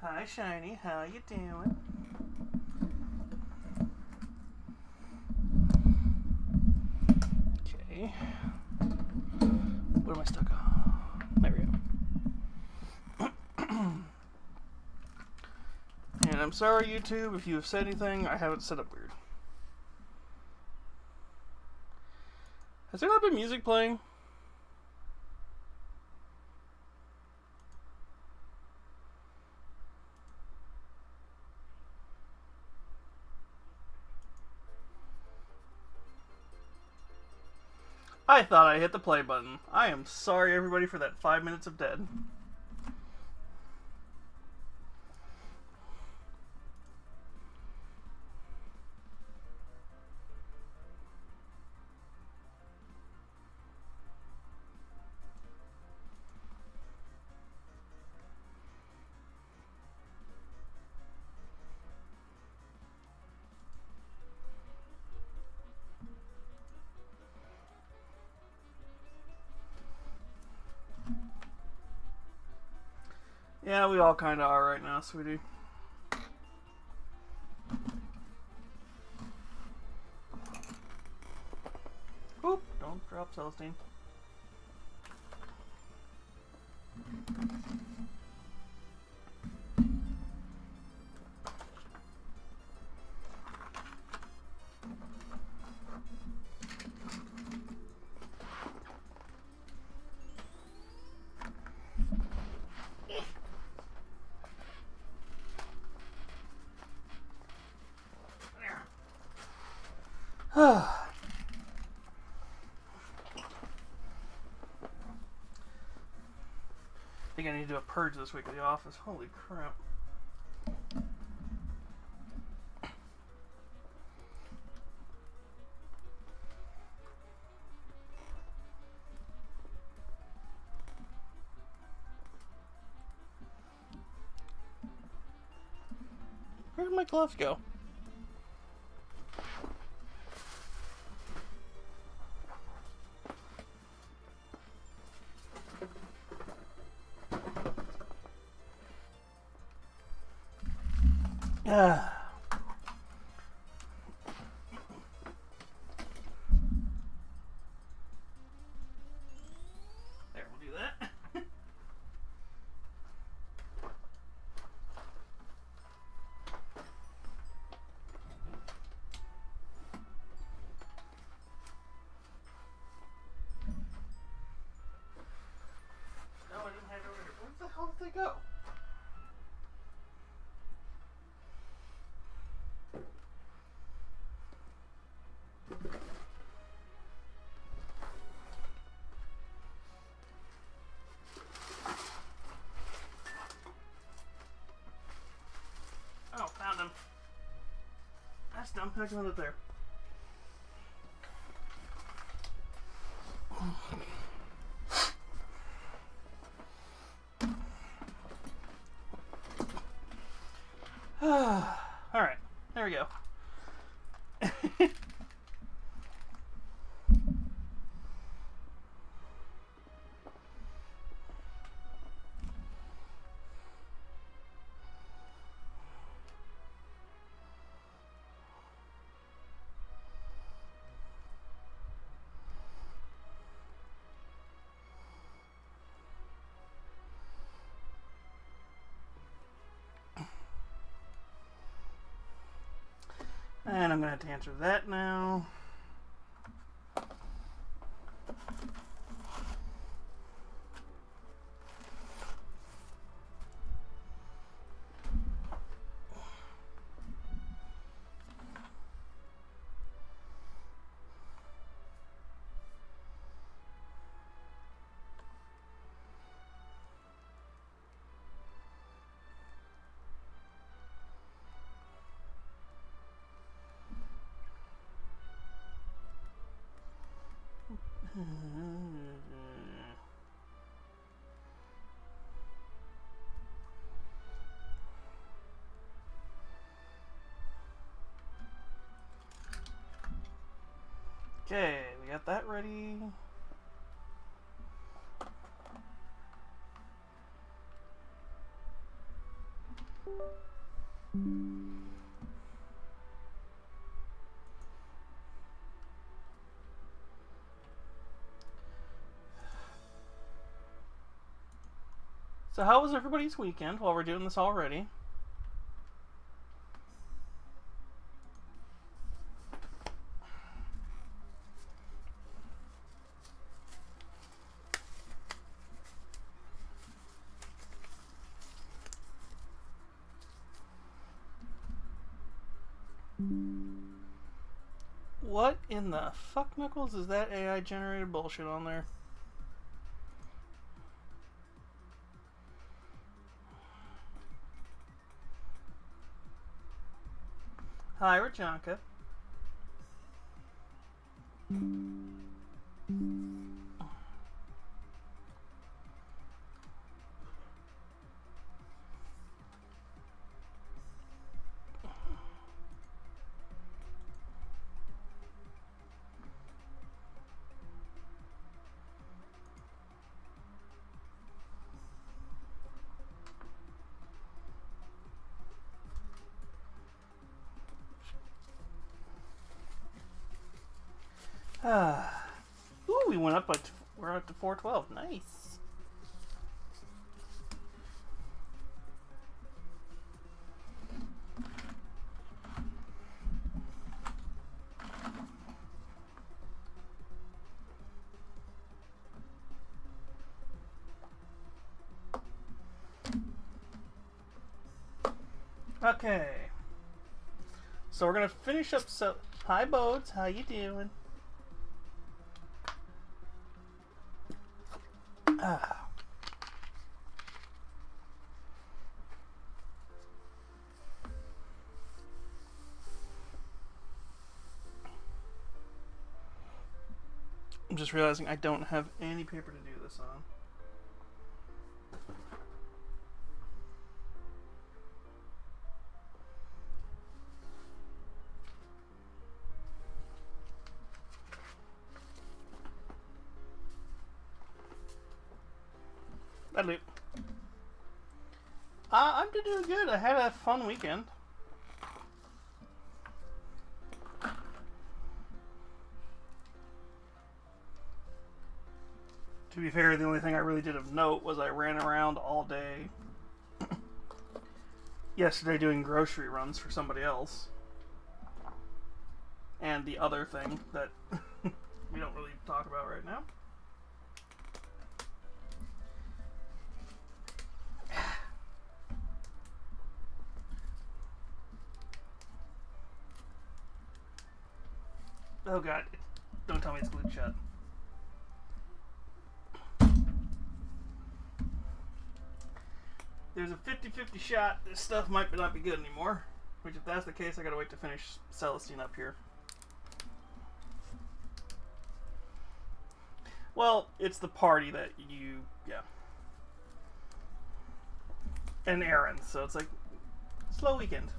Hi, Shiny. How you doing? Okay. What am I stuck on? There we go. And I'm sorry, YouTube, if you have said anything. I have it set up weird. Has there not been music playing? I thought I hit the play button. I am sorry, everybody, for that 5 minutes of dead. Yeah, we all kind of are right now, sweetie. Oop, don't drop Celestine. I think I need to do a purge this week at the office. Holy crap. Where did my gloves go? There, we'll do that. No, I didn't have it over here. Where the hell did they go? Oh, found them. That's dumb. How come up there? Alright, there we go. And I'm going to have to answer that now. Okay, we got that ready. So how was everybody's weekend while we're doing this already? What in the fuck, Knuckles, is that AI generated bullshit on there? Hi, Rajanka. Ooh, we went up, but we're up to 412. Nice. Okay. So we're gonna finish up. So, hi, Bodes. How you doing? I'm just realizing I don't have any paper to do this on. That loop. I'm doing good. I had a fun weekend. To be fair, the only thing I really did of note was I ran around all day yesterday doing grocery runs for somebody else. And the other thing that we don't really talk about right now. Oh god, don't tell me it's glued shut. There's a 50-50 shot this stuff might not be good anymore. Which, if that's the case, I gotta wait to finish Celestine up here. Well, it's the party that you... yeah. And errands, so it's like... slow weekend.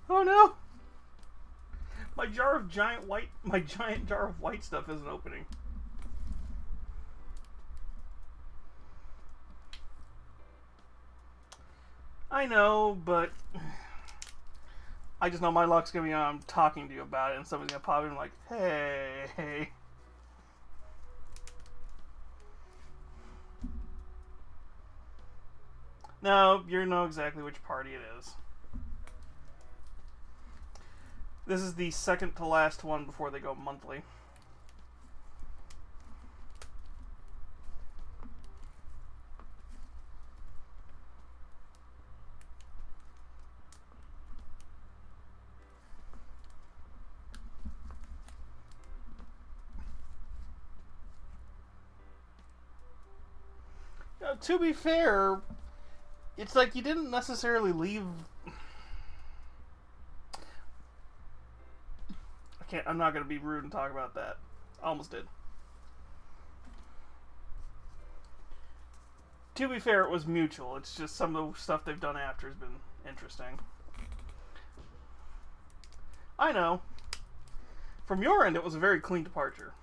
Oh no! My giant jar of white stuff isn't opening. I know, but I just know my luck's gonna be on talking to you about it, and somebody's gonna pop in like, hey. No, you know exactly which party it is. This is the second to last one before they go monthly. To be fair, it's like you didn't necessarily leave can't. I'm not gonna be rude and talk about that. I almost did. To be fair, it was mutual. It's just some of the stuff they've done after has been interesting. I know. From your end, it was a very clean departure.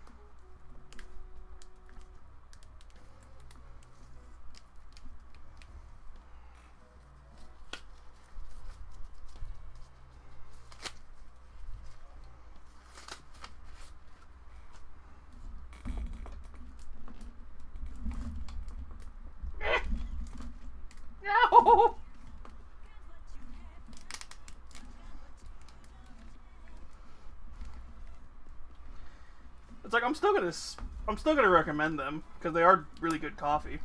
No! It's like I'm still gonna recommend them because they are really good coffee.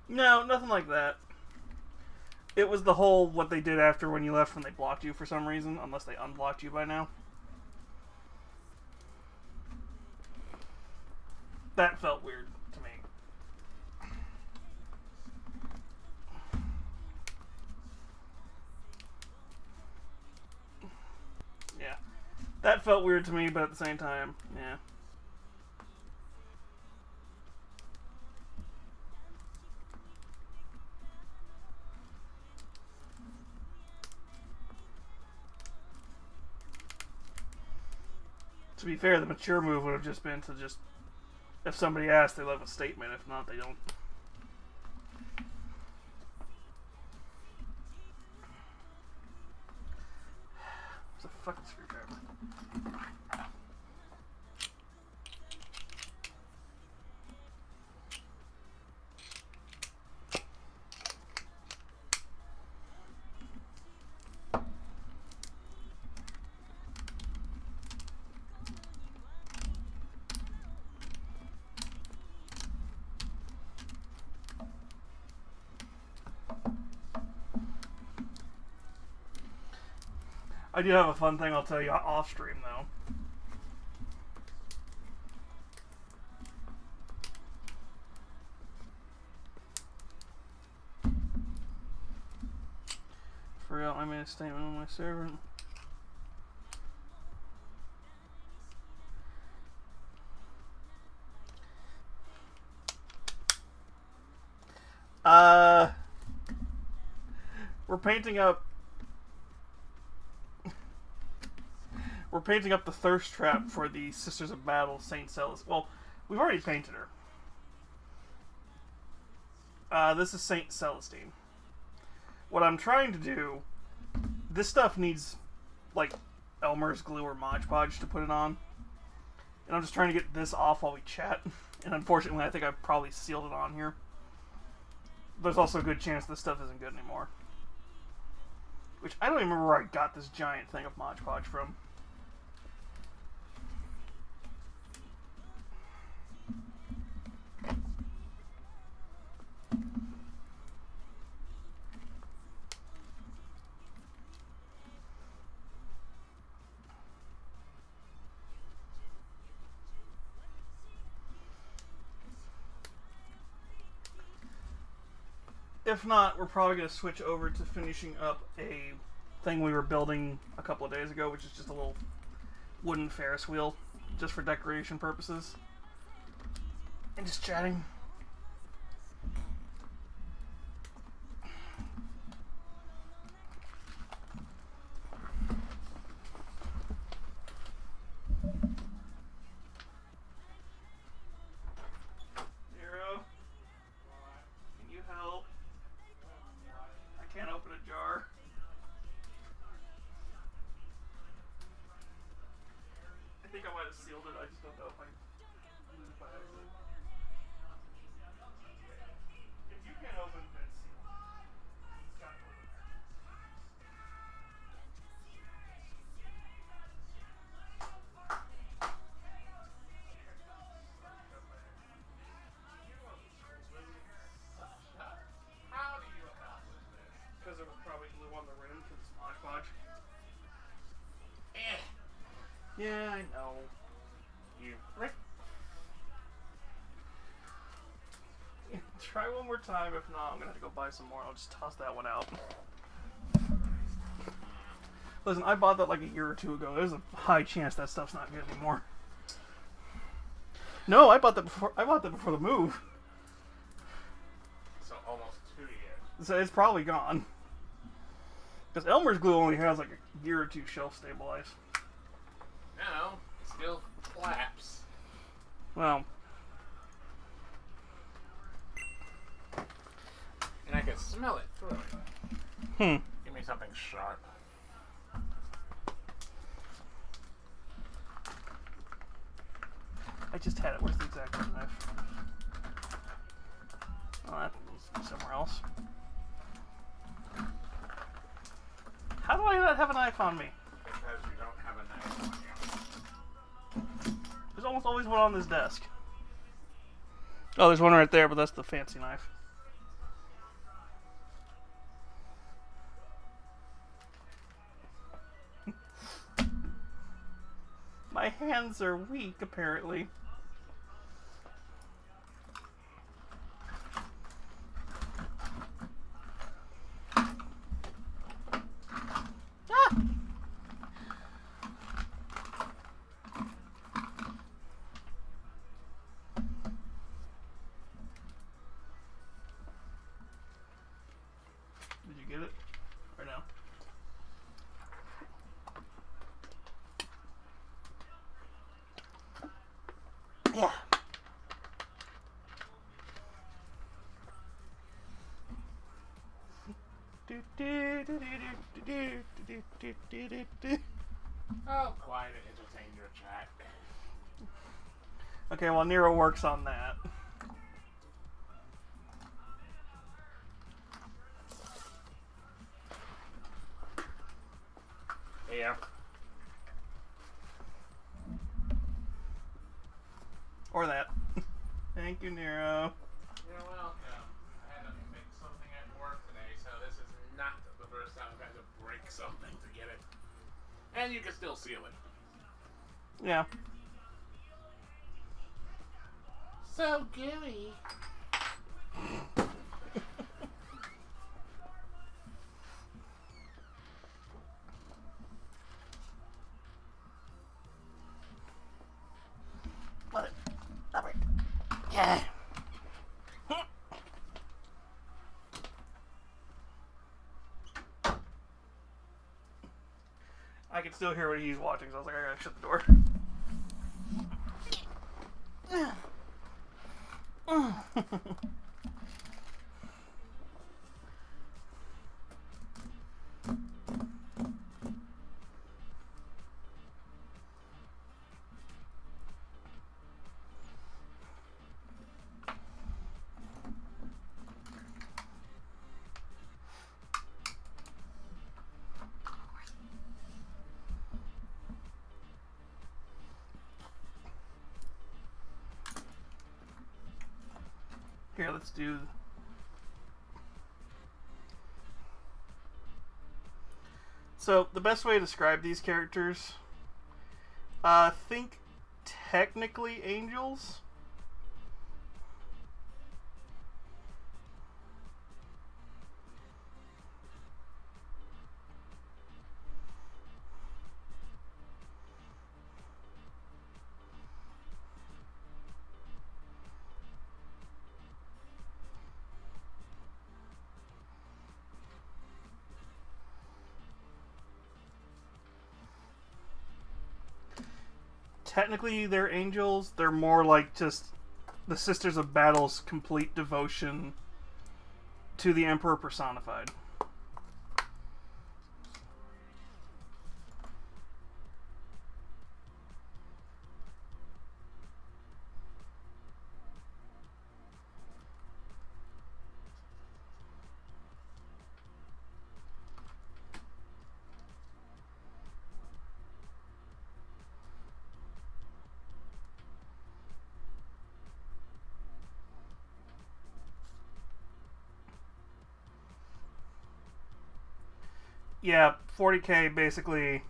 No, nothing like that. It was the whole what they did after when you left when they blocked you for some reason, unless they unblocked you by now. That felt weird to me. Yeah. That felt weird to me, but at the same time, yeah. To be fair, the mature move would have just been to just, if somebody asks, they leave a statement. If not, they don't. It's a fucking screwdriver. I do have a fun thing I'll tell you off stream though. For real, I made a statement on my servant. We're painting up. We're painting up the thirst trap for the Sisters of Battle, Saint Celestine. Well, we've already painted her. This is Saint Celestine. What I'm trying to do, this stuff needs, like, Elmer's glue or Mod Podge to put it on. And I'm just trying to get this off while we chat. And unfortunately, I think I've probably sealed it on here. There's also a good chance this stuff isn't good anymore. Which, I don't even remember where I got this giant thing of Mod Podge from. If not, we're probably going to switch over to finishing up a thing we were building a couple of days ago, which is just a little wooden Ferris wheel, just for decoration purposes. And just chatting. Yeah, I know. You prick. Try one more time. If not, I'm gonna have to go buy some more. I'll just toss that one out. Listen, I bought that like a year or two ago. There's a high chance that stuff's not good anymore. No, I bought that before. I bought that before the move. So almost 2 years. So it's probably gone. Because Elmer's glue only has like a year or two shelf stabilized. No, it still flaps. Well, and I can smell it through it. Give me something sharp. I just had it. Where's the exact knife? Oh, that needs to be somewhere else. How do I not have a knife on me? Because you don't have a knife on you. There's almost always one on this desk. Oh, there's one right there, but that's the fancy knife. My hands are weak, apparently. Ah! Did you get it? Or no? Yeah. Oh, quiet and entertain your chat. Okay, well, Nero works on that. Yeah. Or that. Thank you, Nero. You're welcome. I had to make something at work today, so this is not the first time I've had to break something to get it. And you can still seal it. Yeah. So gooey. What? Stop it. Yeah. I can still hear what he's watching, so I was like, I gotta shut the door. Here, let's do... So, the best way to describe these characters... think technically angels. Technically, they're angels. They're more like just the Sisters of Battle's complete devotion to the Emperor personified. Yeah, 40k basically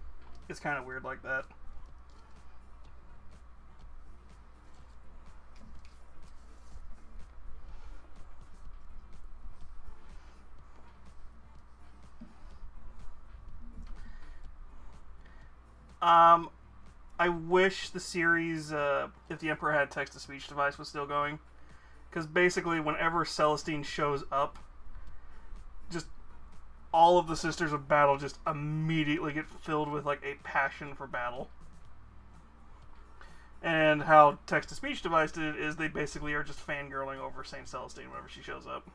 is kind of weird like that. Um, I wish the series, if the Emperor had text-to-speech device, was still going. Because basically, whenever Celestine shows up, just all of the Sisters of Battle just immediately get filled with like a passion for battle. And how text-to-speech device did it is they basically are just fangirling over Saint Celestine whenever she shows up.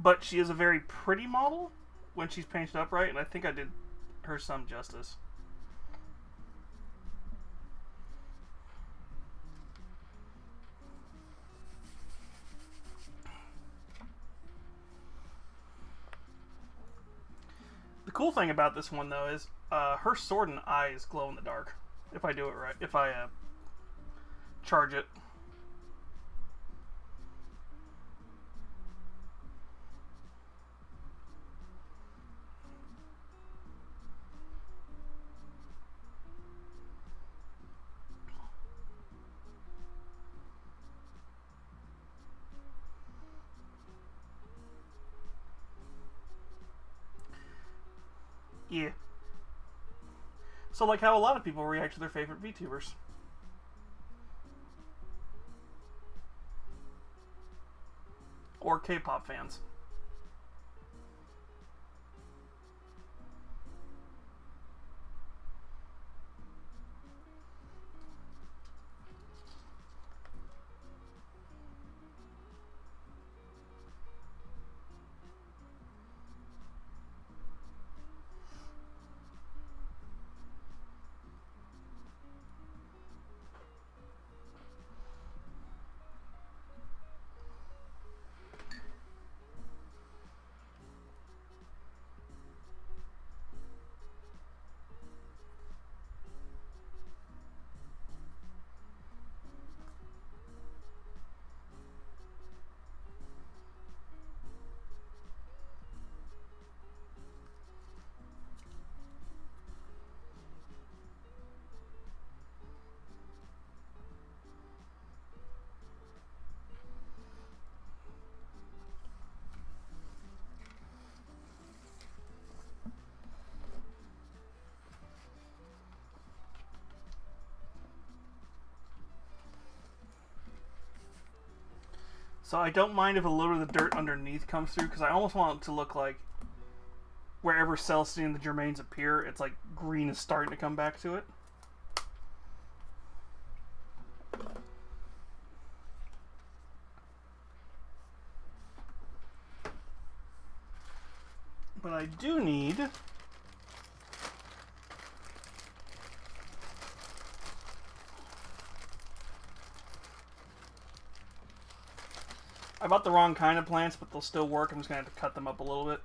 But she is a very pretty model when she's painted up right, and I think I did her some justice. The cool thing about this one, though, is her sword and eyes glow in the dark. If I do it right. If I charge it. Yeah. So, like how a lot of people react to their favorite VTubers. Or K-pop fans. So I don't mind if a little of the dirt underneath comes through, because I almost want it to look like wherever Celestine and the Germains appear, it's like green is starting to come back to it. But I do need I bought the wrong kind of plants, but they'll still work. I'm just going to have to cut them up a little bit.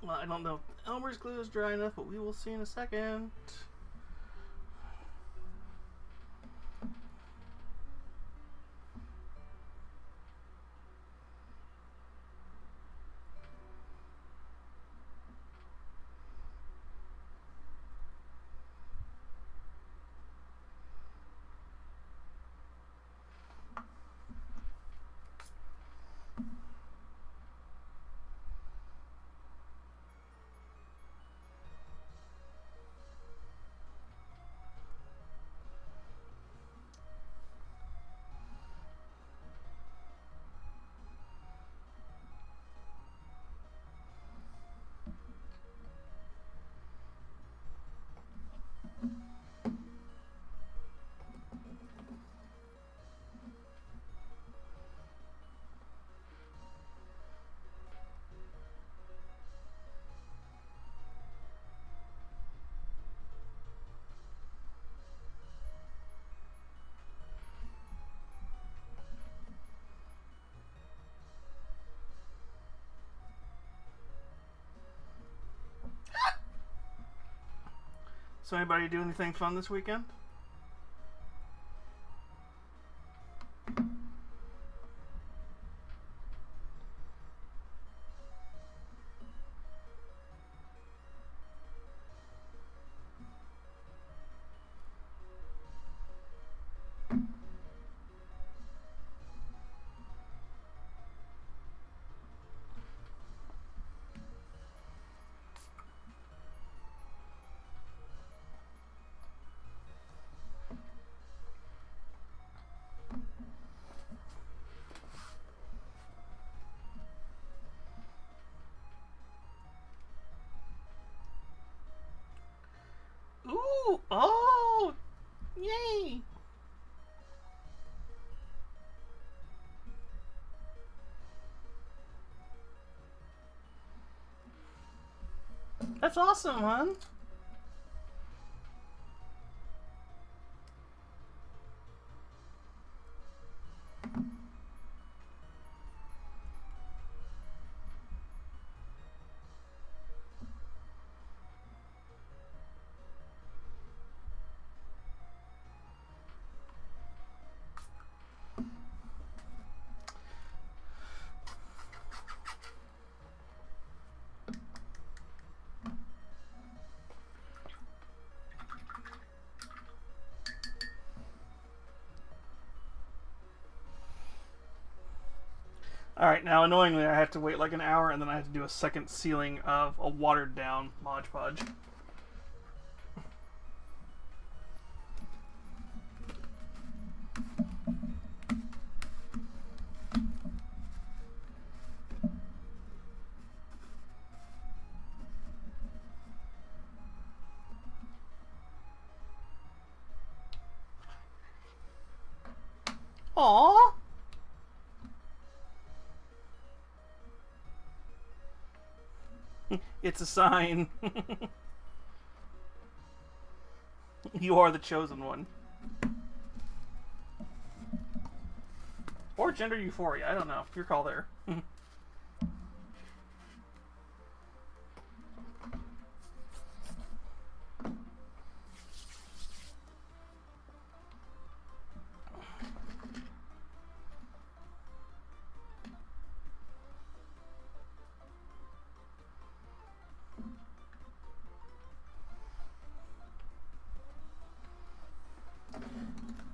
Well, I don't know if Elmer's glue is dry enough, but we will see in a second. So anybody do anything fun this weekend? Ooh! Oh! Yay! That's awesome, hon. Alright, now annoyingly I have to wait like an hour and then I have to do a second sealing of a watered down Mod Podge. Aww! It's a sign. You are the chosen one. Or gender euphoria, I don't know. Your call there.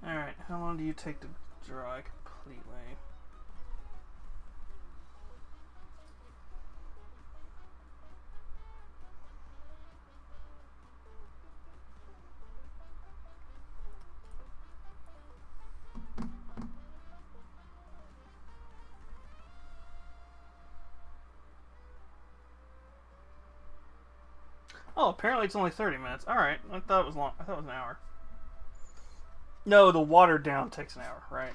Alright, how long do you take to dry completely? Oh, apparently it's only 30 minutes. Alright, I thought it was long. I thought it was an hour. No, the watered down takes an hour. Right.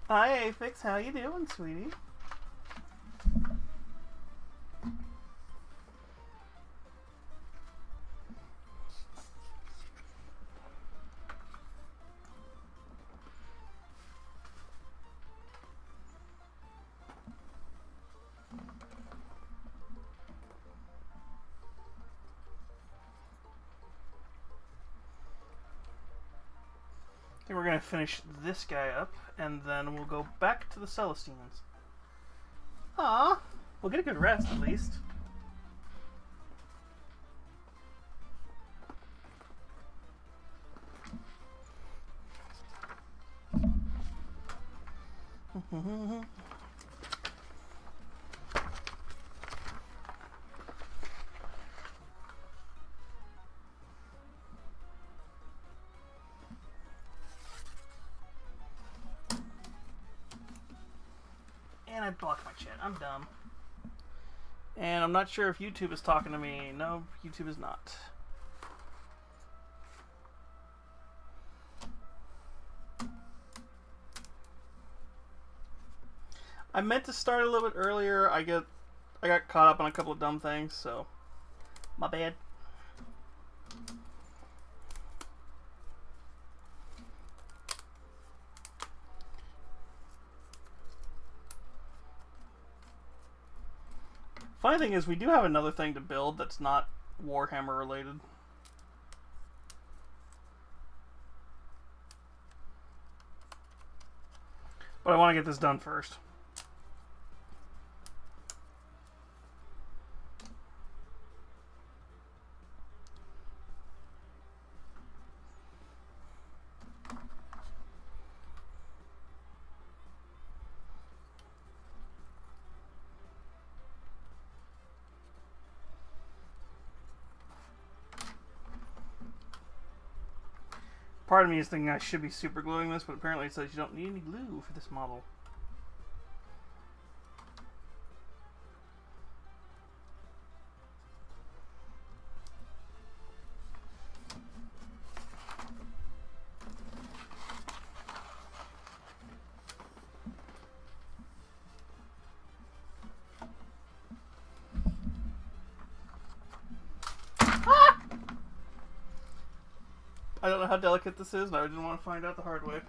Hi, Aphex. How you doing, sweetie? think we're going to finish this guy up, and then we'll go back to the Celestines. Ah, we'll get a good rest at least. And I blocked my chat. I'm dumb. And I'm not sure if YouTube is talking to me. No, YouTube is not. I meant to start a little bit earlier. I got caught up on a couple of dumb things, so my bad. Funny thing is, we do have another thing to build that's not Warhammer related. But I want to get this done first. Part of me is thinking I should be super gluing this, but apparently it says you don't need any glue for this model. I don't know how delicate this is, and I didn't want to find out the hard way.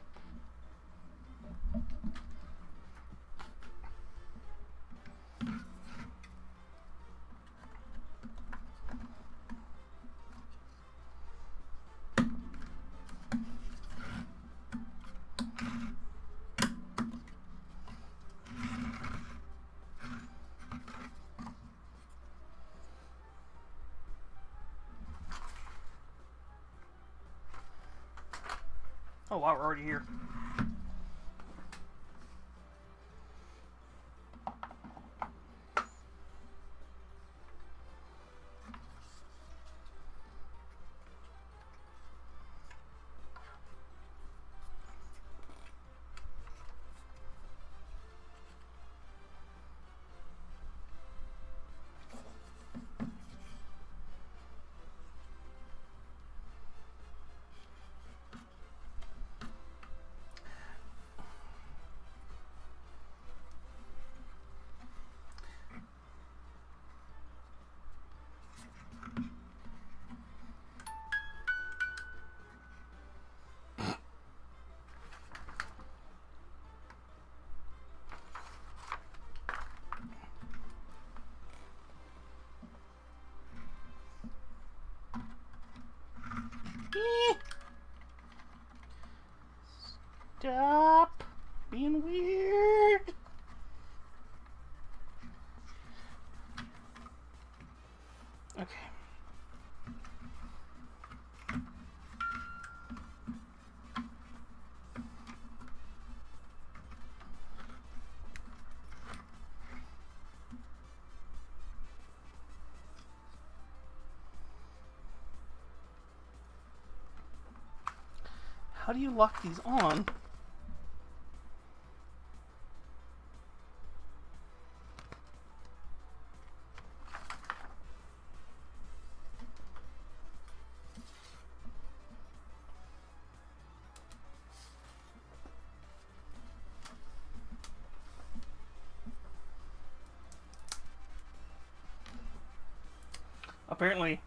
Oh wow, we're already here. Stop being weird. Okay. How do you lock these on? Apparently.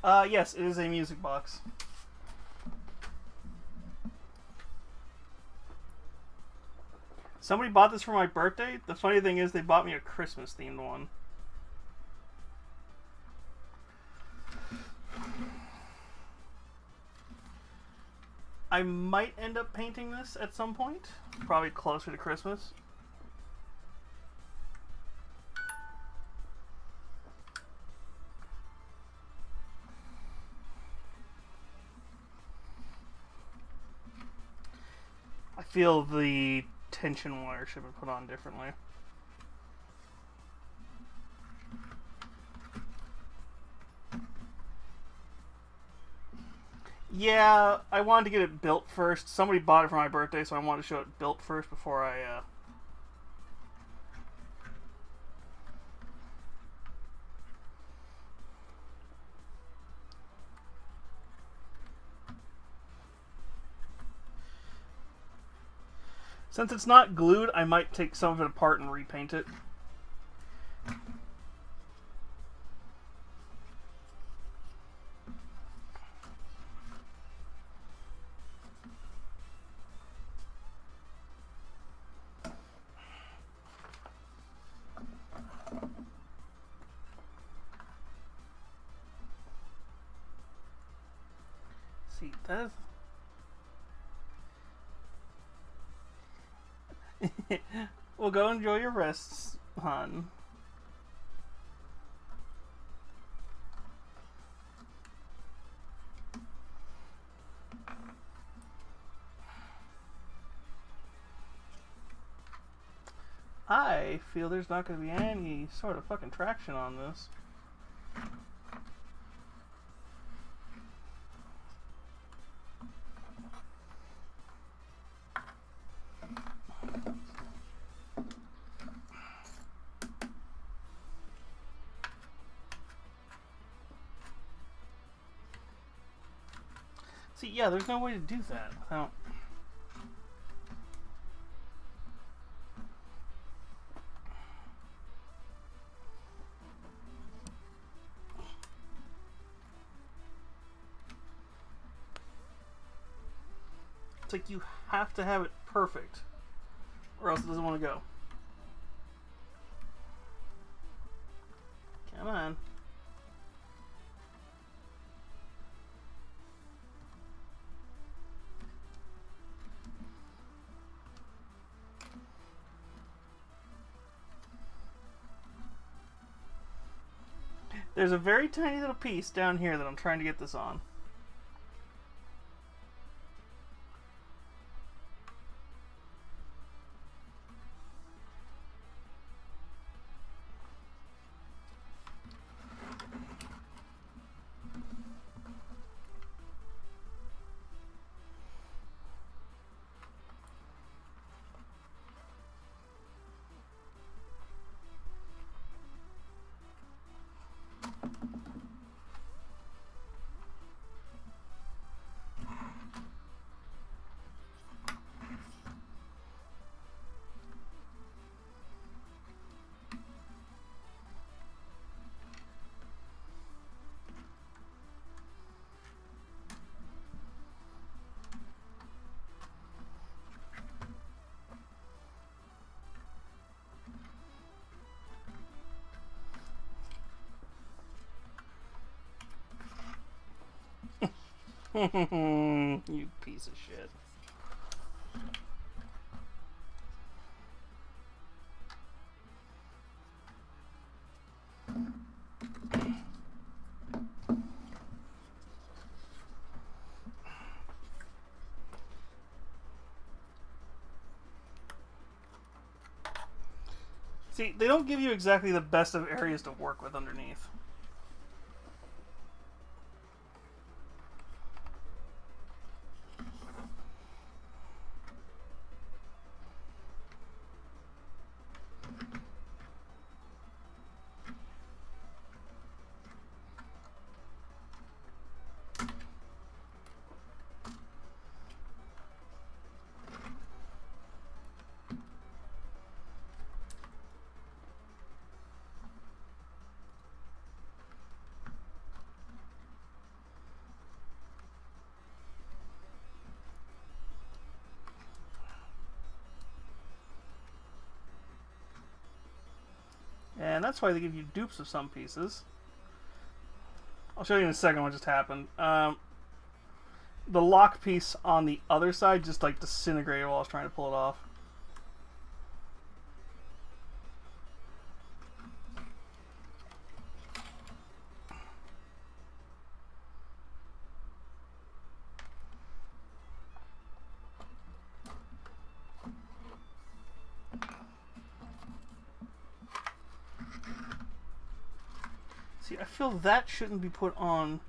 Yes, it is a music box. Somebody bought this for my birthday. The funny thing is they bought me a Christmas themed one. I might end up painting this at some point, probably closer to Christmas. I feel the tension wire should be put on differently. Yeah, I wanted to get it built first. Somebody bought it for my birthday, so I wanted to show it built first before I... Since it's not glued, I might take some of it apart and repaint it. See, that is... Well, go enjoy your rests, hon. I feel there's not going to be any sort of fucking traction on this. See, yeah, there's no way to do that without... It's like you have to have it perfect, or else it doesn't want to go. Come on. There's a very tiny little piece down here that I'm trying to get this on. You piece of shit. See, they don't give you exactly the best of areas to work with underneath. And that's why they give you dupes of some pieces. I'll show you in a second what just happened. the lock piece on the other side just like disintegrated while I was trying to pull it off. See, I feel that shouldn't be put on.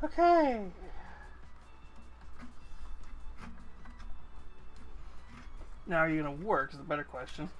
Okay. Now are you going to work is the better question.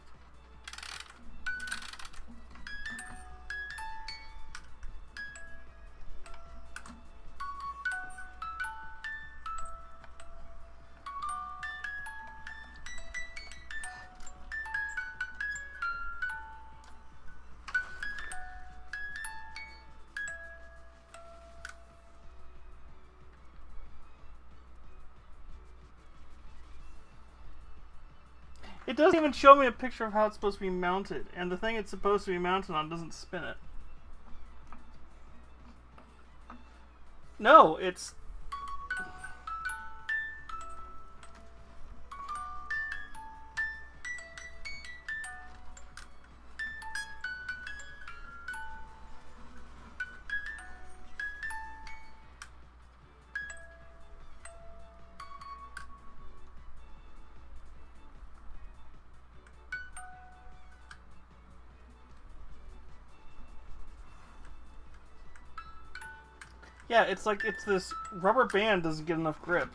It doesn't even show me a picture of how it's supposed to be mounted, and the thing it's supposed to be mounted on doesn't spin it. No, it's... Yeah, it's like it's this rubber band doesn't get enough grip.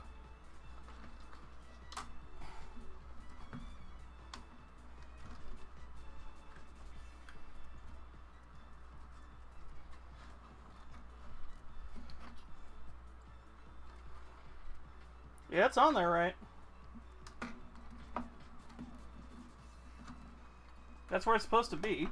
Yeah, it's on there, right? That's where it's supposed to be.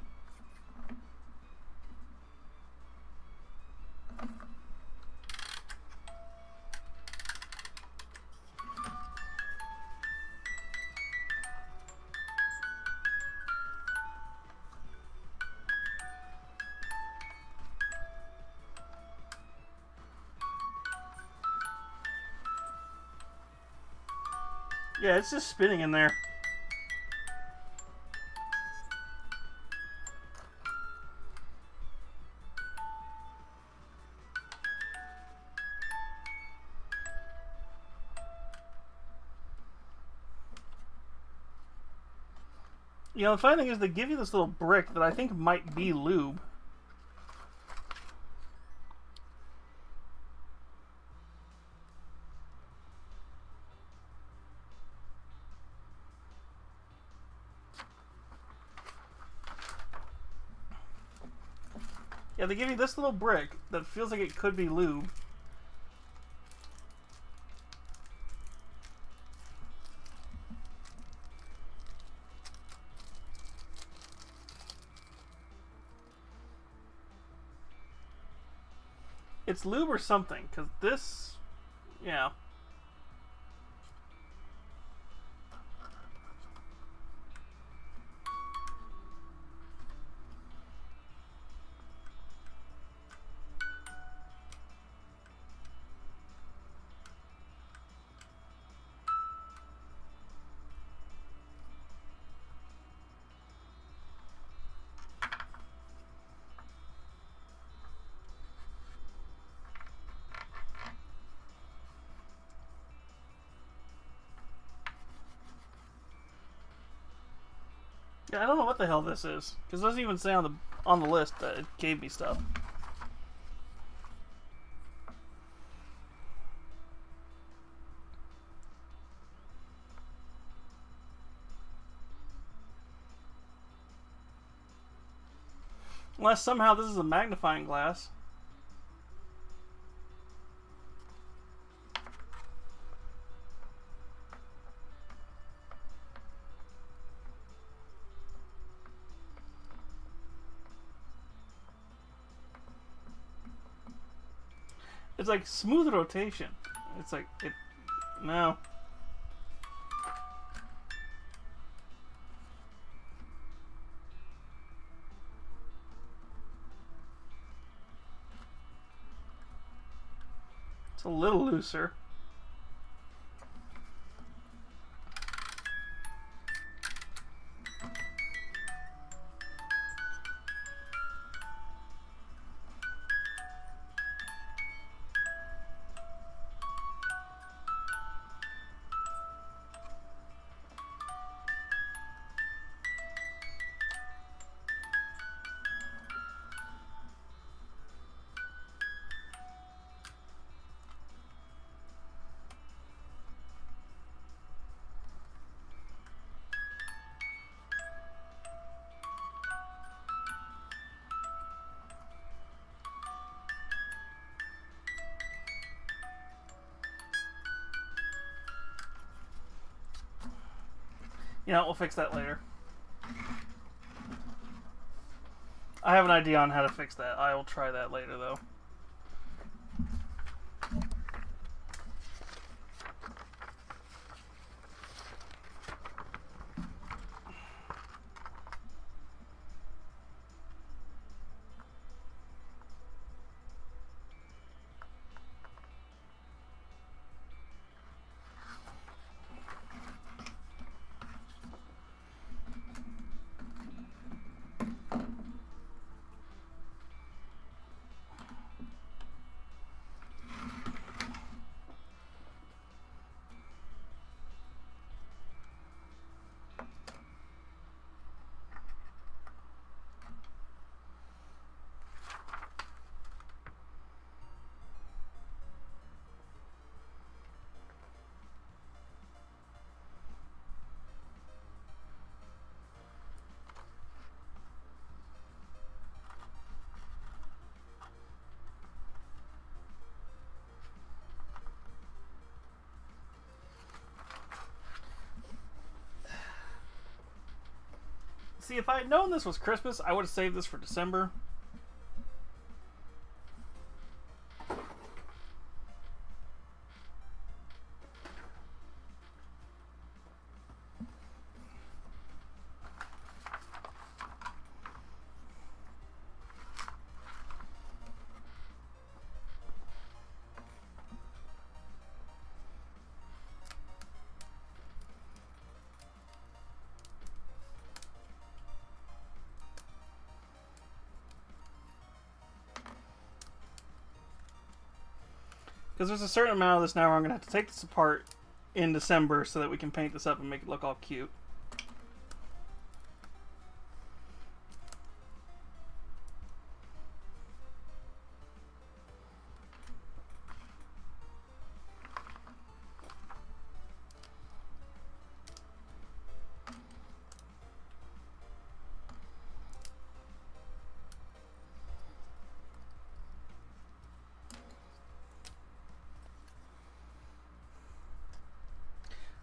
Yeah, it's just spinning in there. You know, the funny thing is they give you this little brick that I think might be lube. Yeah, they give you this little brick that feels like it could be lube. It's lube or something, because this... Yeah. Yeah, I don't know what the hell this is because it doesn't even say on the list that it gave me stuff. Unless somehow this is a magnifying glass. It's like smooth rotation. It's like it. No. It's a little looser. You know, we'll fix that later. I have an idea on how to fix that. I will try that later, though. See, if I had known this was Christmas, I would have saved this for December. Because there's a certain amount of this now where I'm going to have to take this apart in December so that we can paint this up and make it look all cute.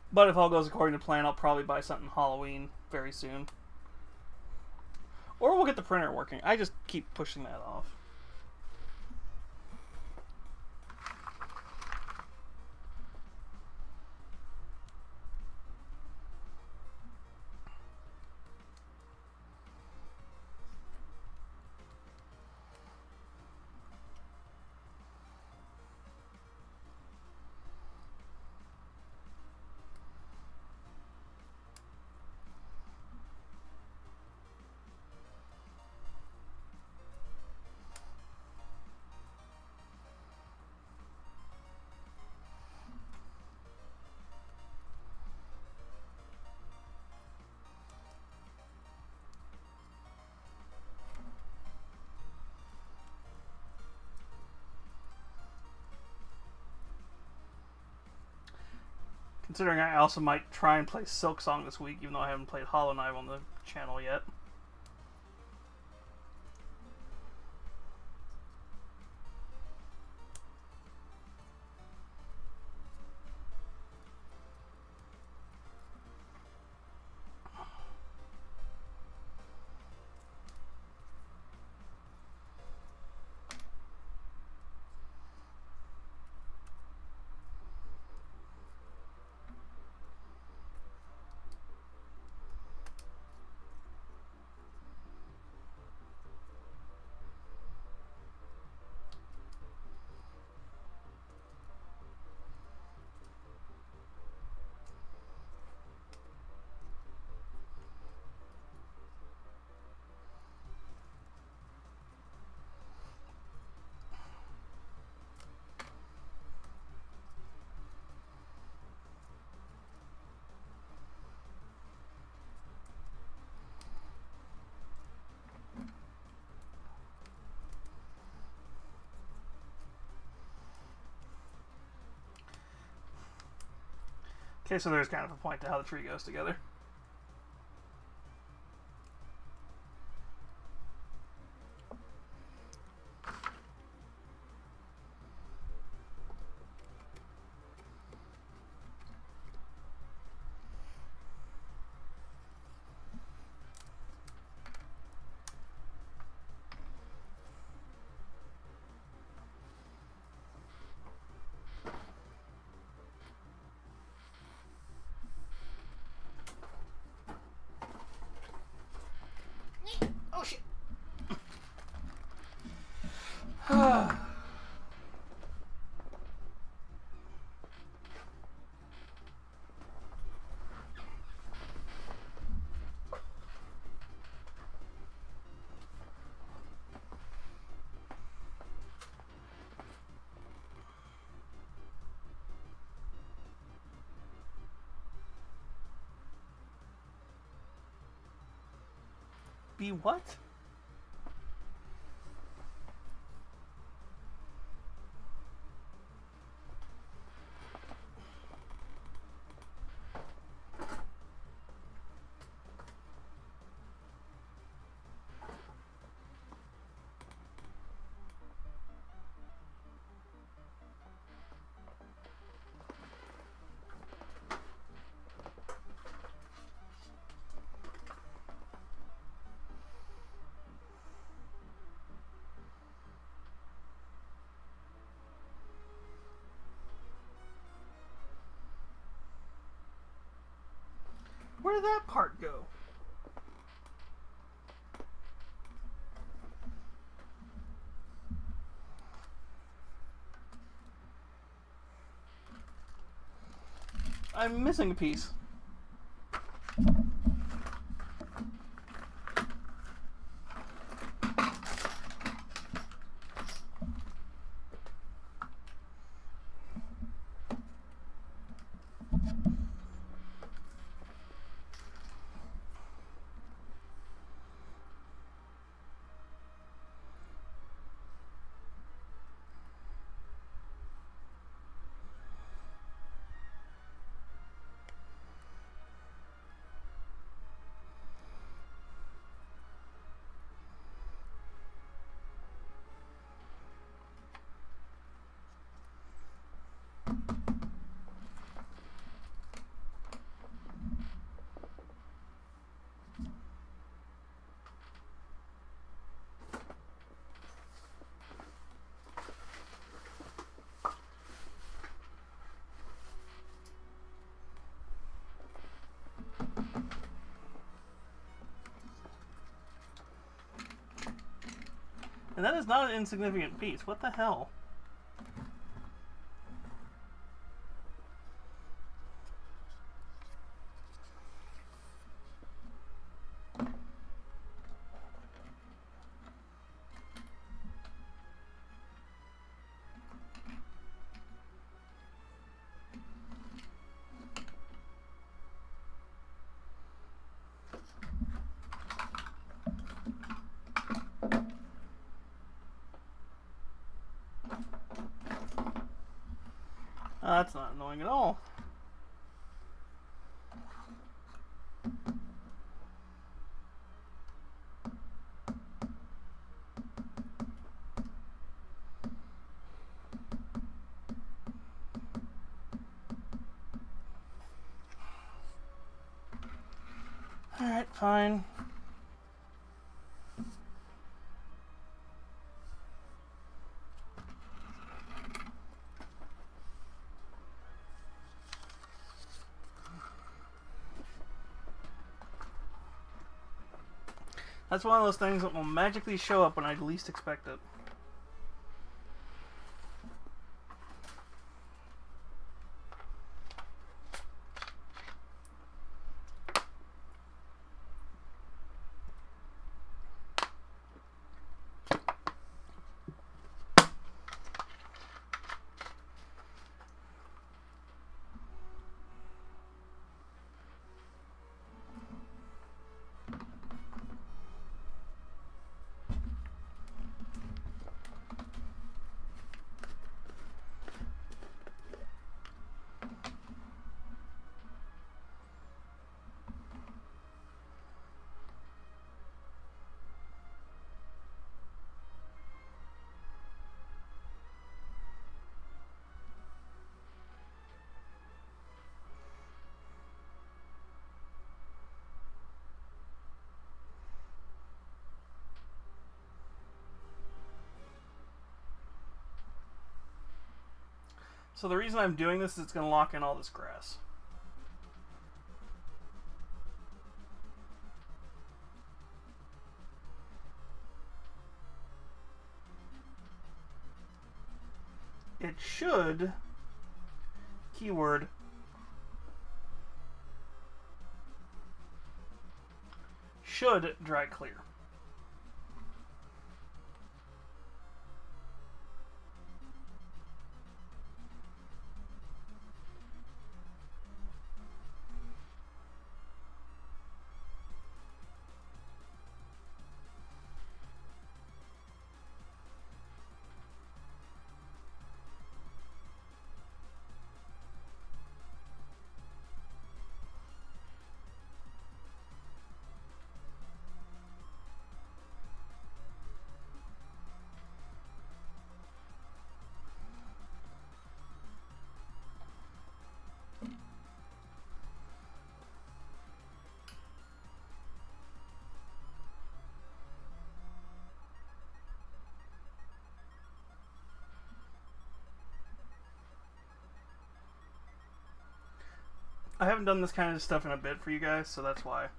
But if all goes according to plan, I'll probably buy something Halloween very soon. Or we'll get the printer working. I just keep pushing that off. Considering I also might try and play Silksong this week, even though I haven't played Hollow Knight on the channel yet. Okay, so there's kind of a point to how the tree goes together. Oh shit! Be what? Where did that part go? I'm missing a piece. And that is not an insignificant piece. What the hell? That's not annoying at all. Alright, fine. That's one of those things that will magically show up when I least expect it. So the reason I'm doing this is it's going to lock in all this grass. It should, keyword, should dry clear. I haven't done this kind of stuff in a bit for you guys, so that's why.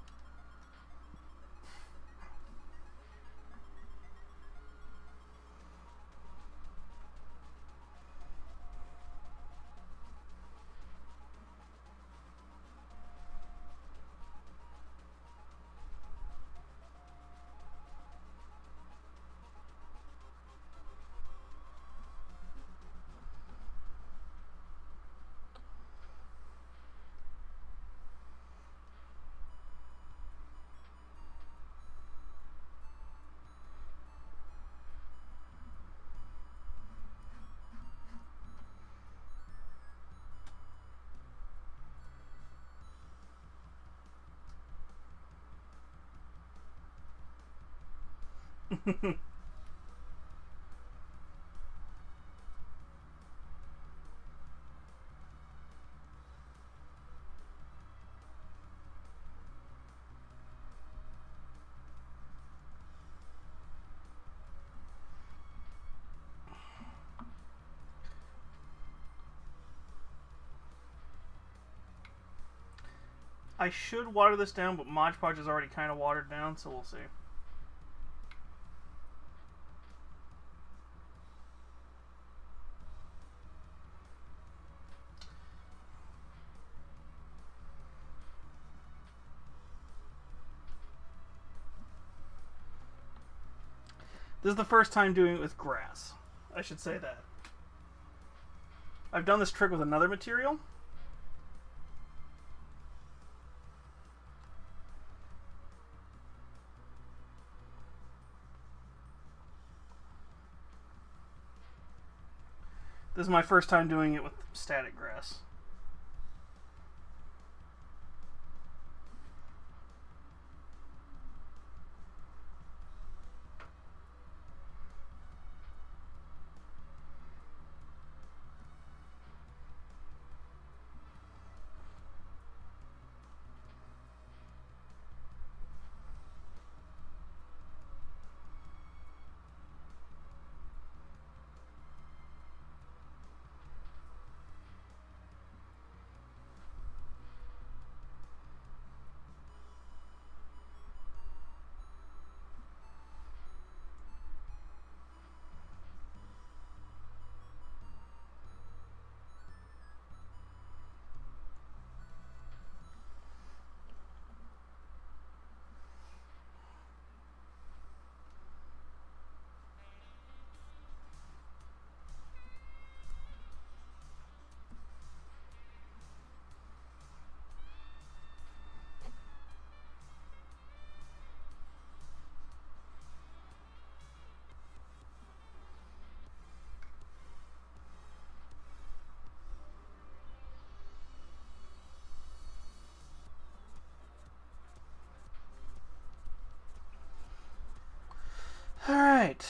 I should water this down, but Mod Podge is already kind of watered down, so we'll see. This is the first time doing it with grass. I should say that. I've done this trick with another material. This is my first time doing it with static grass. Alright.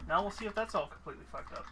Now we'll see if that's all completely fucked up.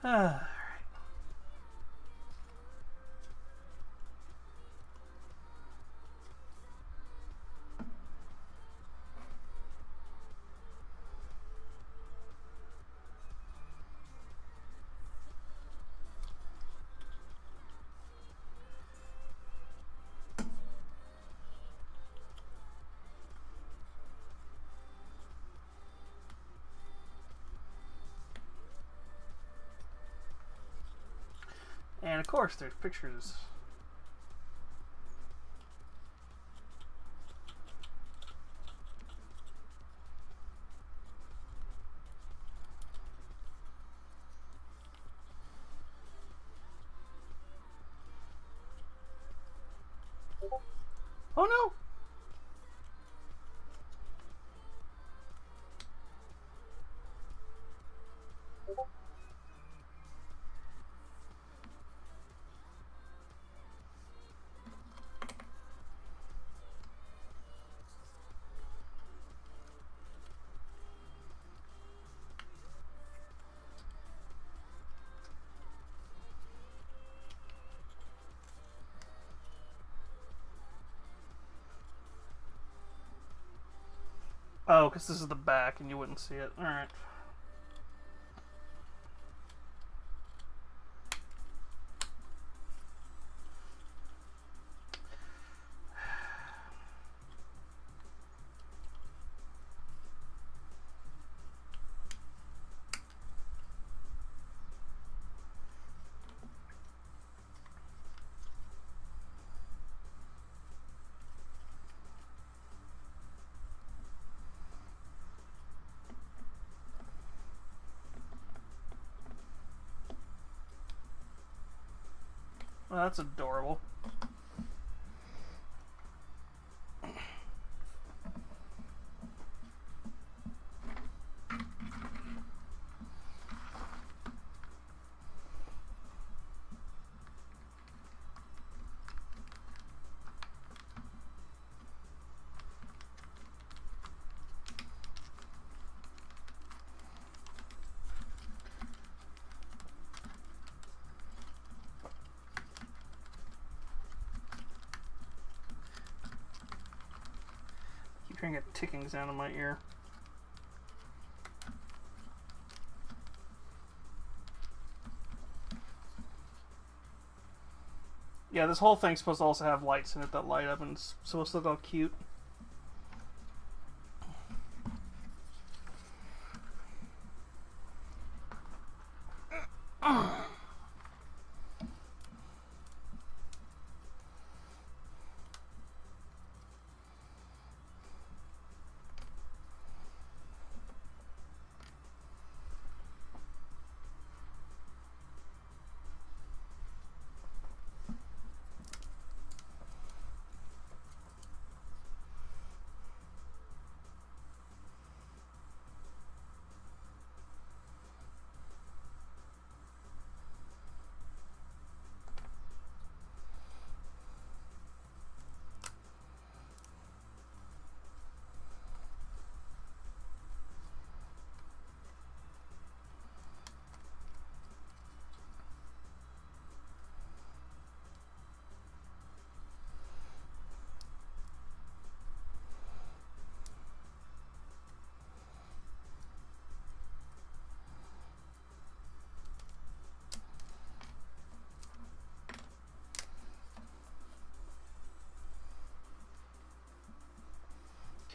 Alright. And of course, there's pictures. Oh no! Oh, because this is the back and you wouldn't see it. Alright. Well, that's adorable. Hearing a ticking sound in my ear. Yeah, this whole thing's supposed to also have lights in it that light up and it's supposed to look all cute.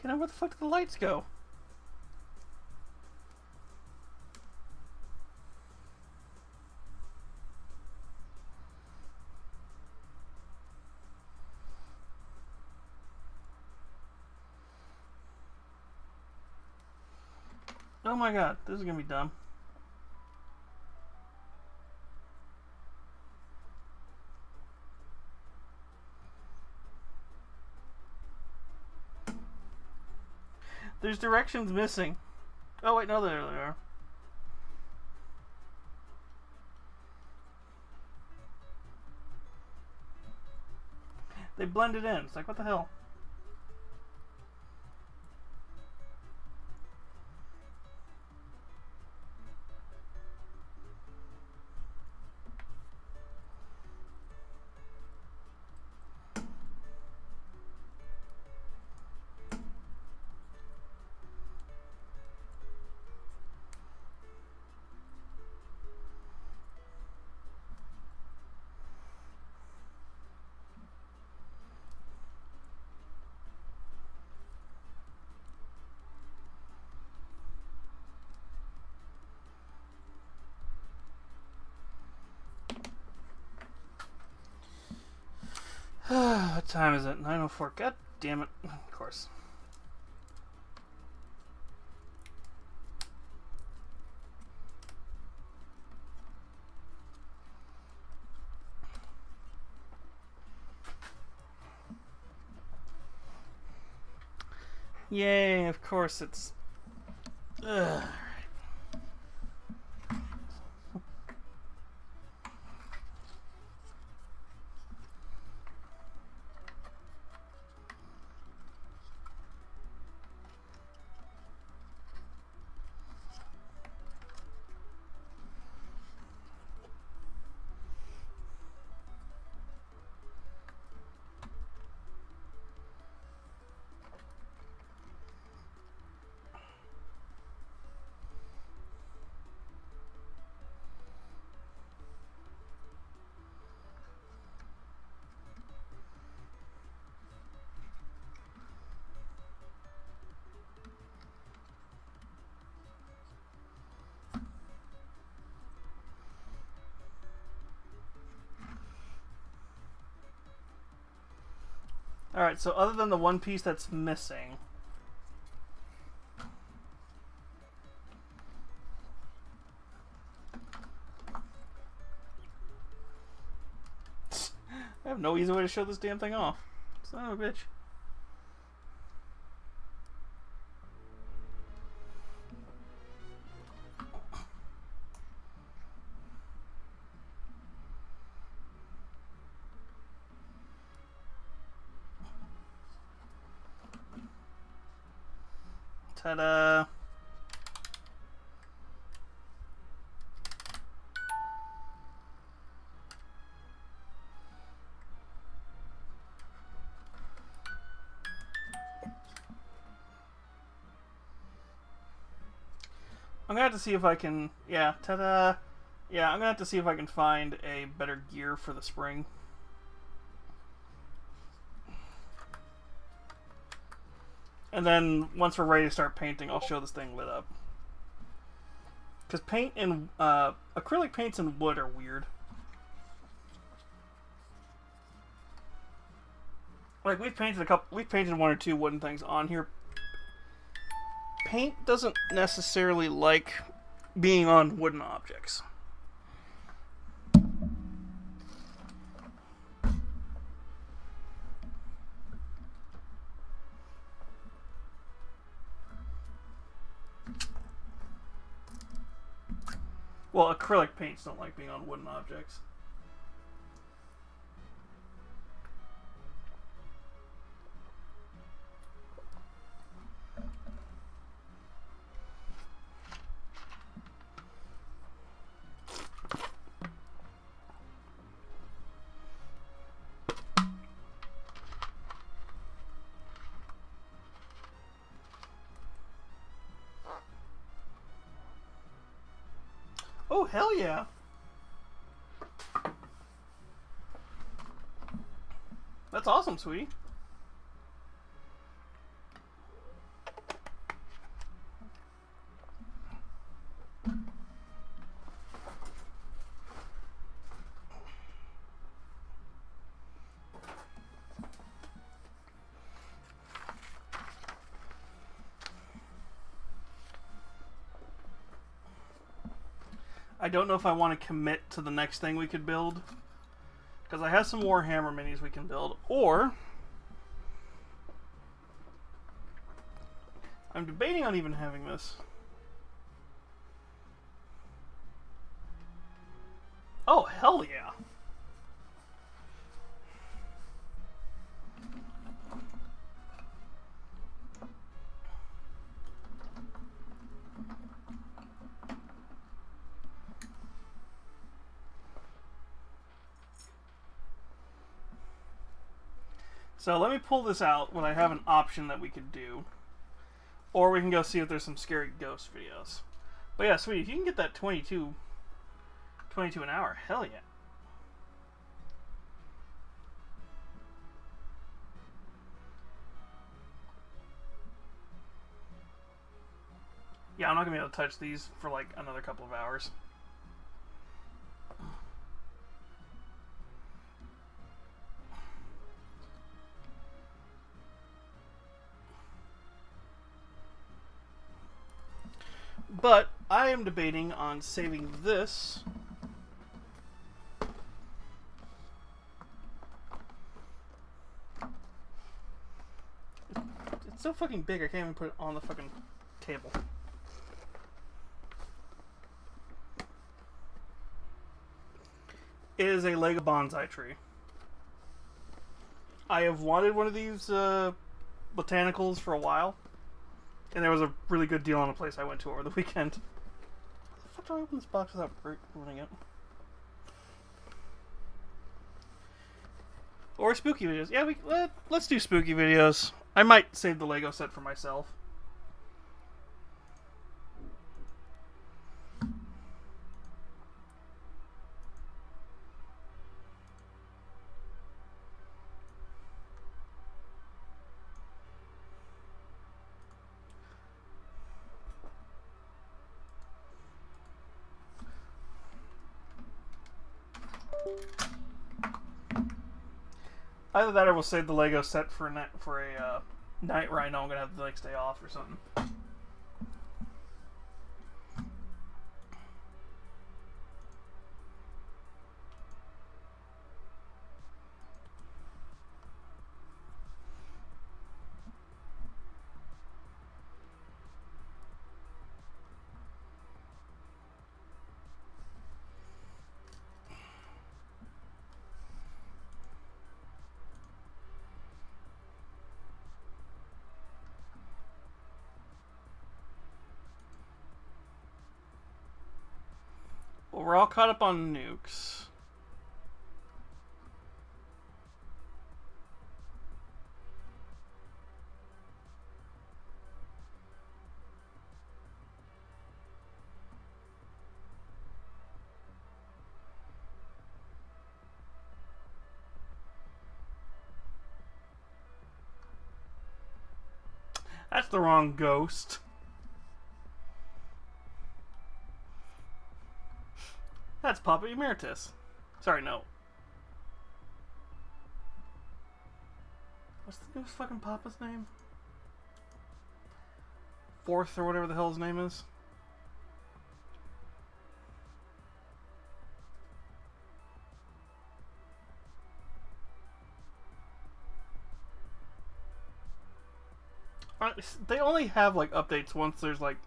You know, where the fuck did the lights go? Oh my god, this is gonna be dumb. There's directions missing. Oh wait, no, there they are. They blended in. It's like, what the hell? What time is it? 9:04. God damn it. Of course. Yay, of course it's... Ugh. Alright, so other than the one piece that's missing... I have no easy way to show this damn thing off. Son of a bitch. Ta-da! I'm gonna have to see if I can... Yeah, ta-da! Yeah, I'm gonna have to see if I can find a better gear for the spring. And then, once we're ready to start painting, I'll show this thing lit up. Because paint and... acrylic paints and wood are weird. Like, we've painted one or two wooden things on here. Paint doesn't necessarily like being on wooden objects. Well, acrylic paints don't like being on wooden objects. Oh, hell yeah. That's awesome, sweetie. I don't know if I want to commit to the next thing we could build. Because I have some Warhammer minis we can build. Or I'm debating on even having this. Oh, hell yeah. So let me pull this out when I have an option that we could do. Or we can go see if there's some scary ghost videos. But yeah, sweetie, if you can get that 22 an hour, hell yeah. Yeah, I'm not going to be able to touch these for like another couple of hours. But I am debating on saving this. It's so fucking big I can't even put it on the fucking table. It is a Lego bonsai tree. I have wanted one of these botanicals for a while. And there was a really good deal on a place I went to over the weekend. How the fuck do I open this box without ruining it? Or spooky videos. Yeah, let's do spooky videos. I might save the Lego set for myself. Either that or we'll save the Lego set for a night where I know I'm going to have the next day off or something. Well, we're all caught up on nukes. That's the wrong ghost. That's Papa Emeritus. Sorry, no. What's the newest fucking Papa's name? Fourth or whatever the hell his name is. They only have like updates once there's like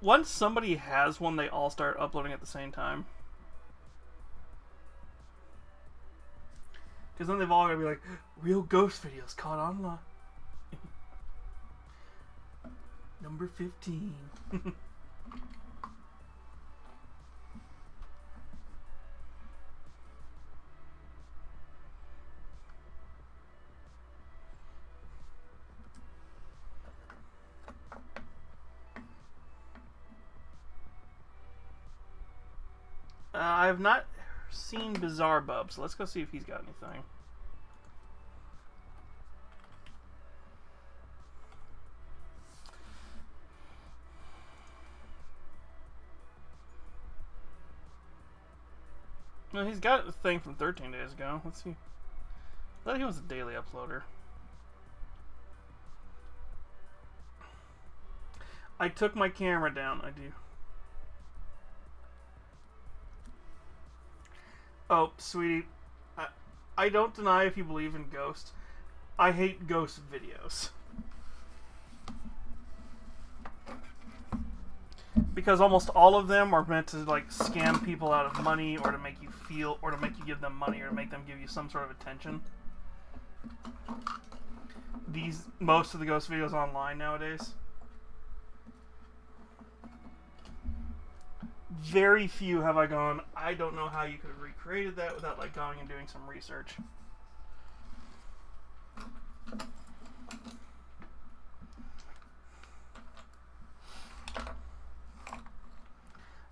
once somebody has one, they all start uploading at the same time. Because then they've all got to be like, real ghost videos caught online. Number 15. I have not seen Bizarre Bub, so let's go see if he's got anything. No, he's got a thing from 13 days ago. Let's see. I thought he was a daily uploader. I took my camera down. I do. Oh, sweetie. I don't deny if you believe in ghosts. I hate ghost videos. Because almost all of them are meant to like scam people out of money, or to make you feel, or to make you give them money, or to make them give you some sort of attention. Most of the ghost videos online nowadays. Very few have I gone, I don't know how you could have recreated that without like going and doing some research.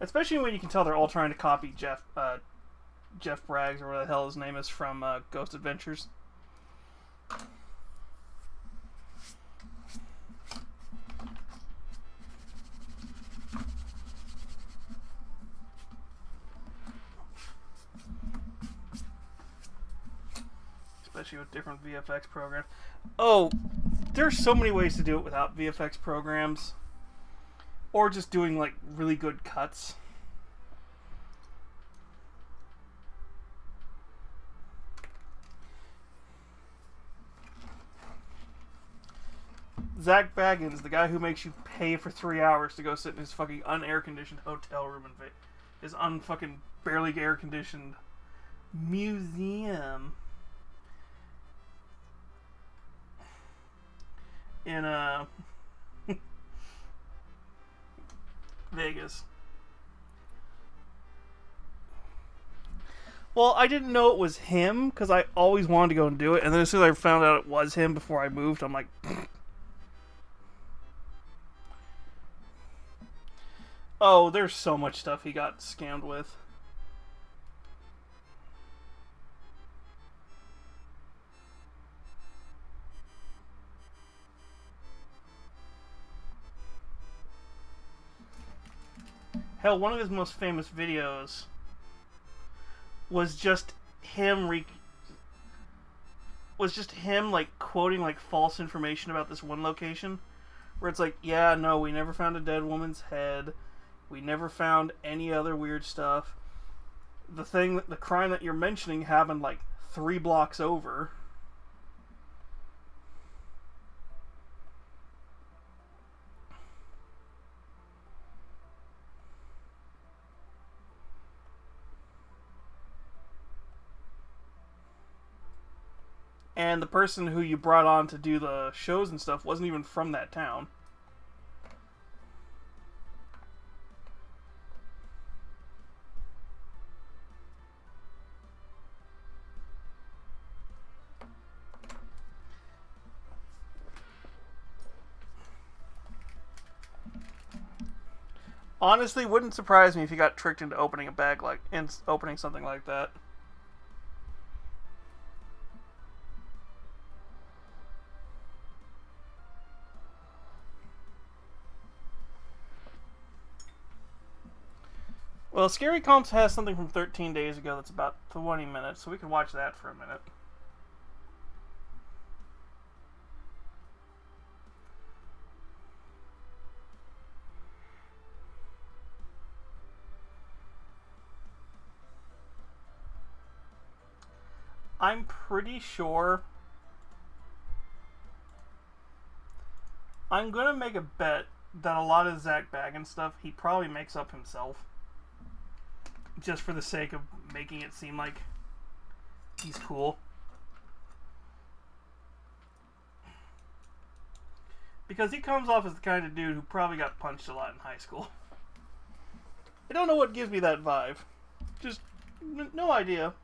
Especially when you can tell they're all trying to copy Jeff Braggs, or whatever the hell his name is, from Ghost Adventures. Especially with different VFX programs. Oh, there's so many ways to do it without VFX programs. Or just doing, like, really good cuts. Zach Baggins, the guy who makes you pay for 3 hours to go sit in his fucking un-air-conditioned hotel room and his un-fucking barely air-conditioned museum in Vegas. Well, I didn't know it was him because I always wanted to go and do it, and then as soon as I found out it was him before I moved, I'm like, oh, there's so much stuff he got scammed with. Hell, one of his most famous videos was just him like quoting like false information about this one location, where it's like, yeah, no, we never found a dead woman's head, we never found any other weird stuff. The crime that you're mentioning happened like 3 blocks over. And the person who you brought on to do the shows and stuff wasn't even from that town. Honestly, wouldn't surprise me if you got tricked into opening opening something like that. Well, Scary Comps has something from 13 days ago that's about 20 minutes, so we can watch that for a minute. I'm pretty sure I'm gonna make a bet that a lot of Zach Baggins stuff he probably makes up himself, just for the sake of making it seem like he's cool. Because he comes off as the kind of dude who probably got punched a lot in high school. I don't know what gives me that vibe. Just no idea.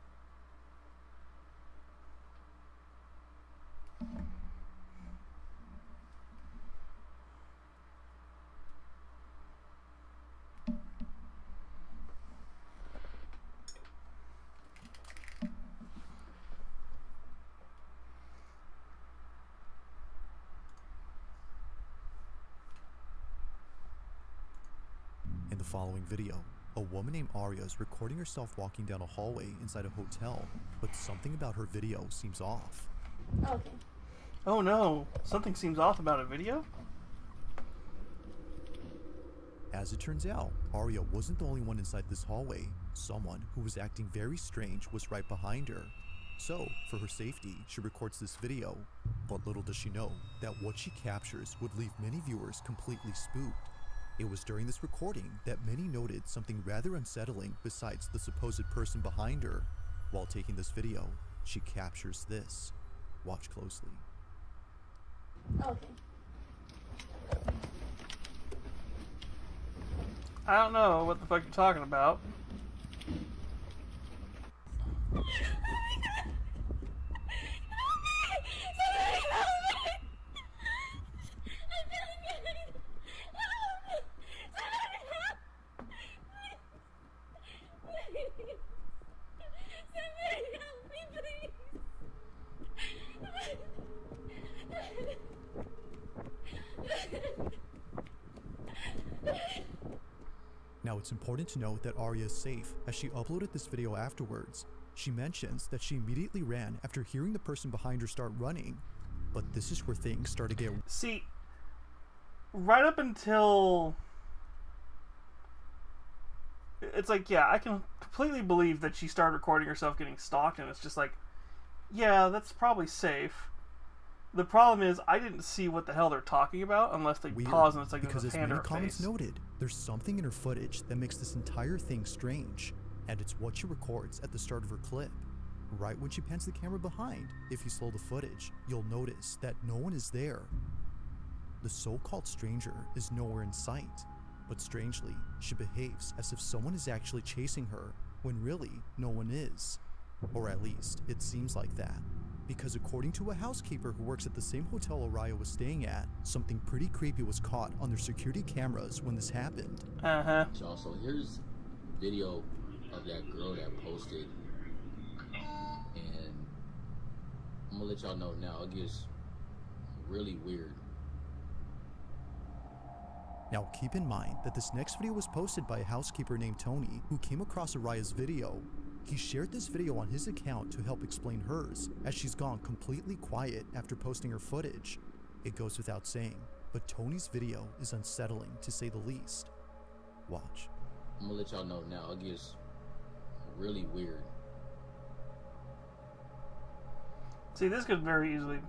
In the following video, a woman named Aria is recording herself walking down a hallway inside a hotel, but something about her video seems off. Okay. Oh no, something seems off about a video? As it turns out, Aria wasn't the only one inside this hallway. Someone who was acting very strange was right behind her. So, for her safety, she records this video. But little does she know that what she captures would leave many viewers completely spooked. It was during this recording that many noted something rather unsettling besides the supposed person behind her. While taking this video, she captures this. Watch closely. Okay. I don't know what the fuck you're talking about. Now it's important to note that Aria is safe, as she uploaded this video afterwards. She mentions that she immediately ran after hearing the person behind her start running. But this is where things start to get... See, right up until... It's like, yeah, I can completely believe that she started recording herself getting stalked, and it's just like, yeah, that's probably safe. The problem is, I didn't see what the hell they're talking about unless they weird, pause and it's like because there's a as hand many or a comments face. noted, there's something in her footage that makes this entire thing strange, and it's what she records at the start of her clip. Right when she pans the camera behind, if you slow the footage, you'll notice that no one is there. The so-called stranger is nowhere in sight, but strangely, she behaves as if someone is actually chasing her, when really, no one is. Or at least, it seems like that. Because according to a housekeeper who works at the same hotel Aria was staying at, something pretty creepy was caught on their security cameras when this happened. Uh-huh. So here's video of that girl that posted, and I'm gonna let y'all know now, it gets really weird. Now keep in mind that this next video was posted by a housekeeper named Tony who came across Aria's video. He shared this video on his account to help explain hers, as she's gone completely quiet after posting her footage. It goes without saying, but Tony's video is unsettling to say the least. Watch. I'm gonna let y'all know now, it gets really weird. See, this could very easily...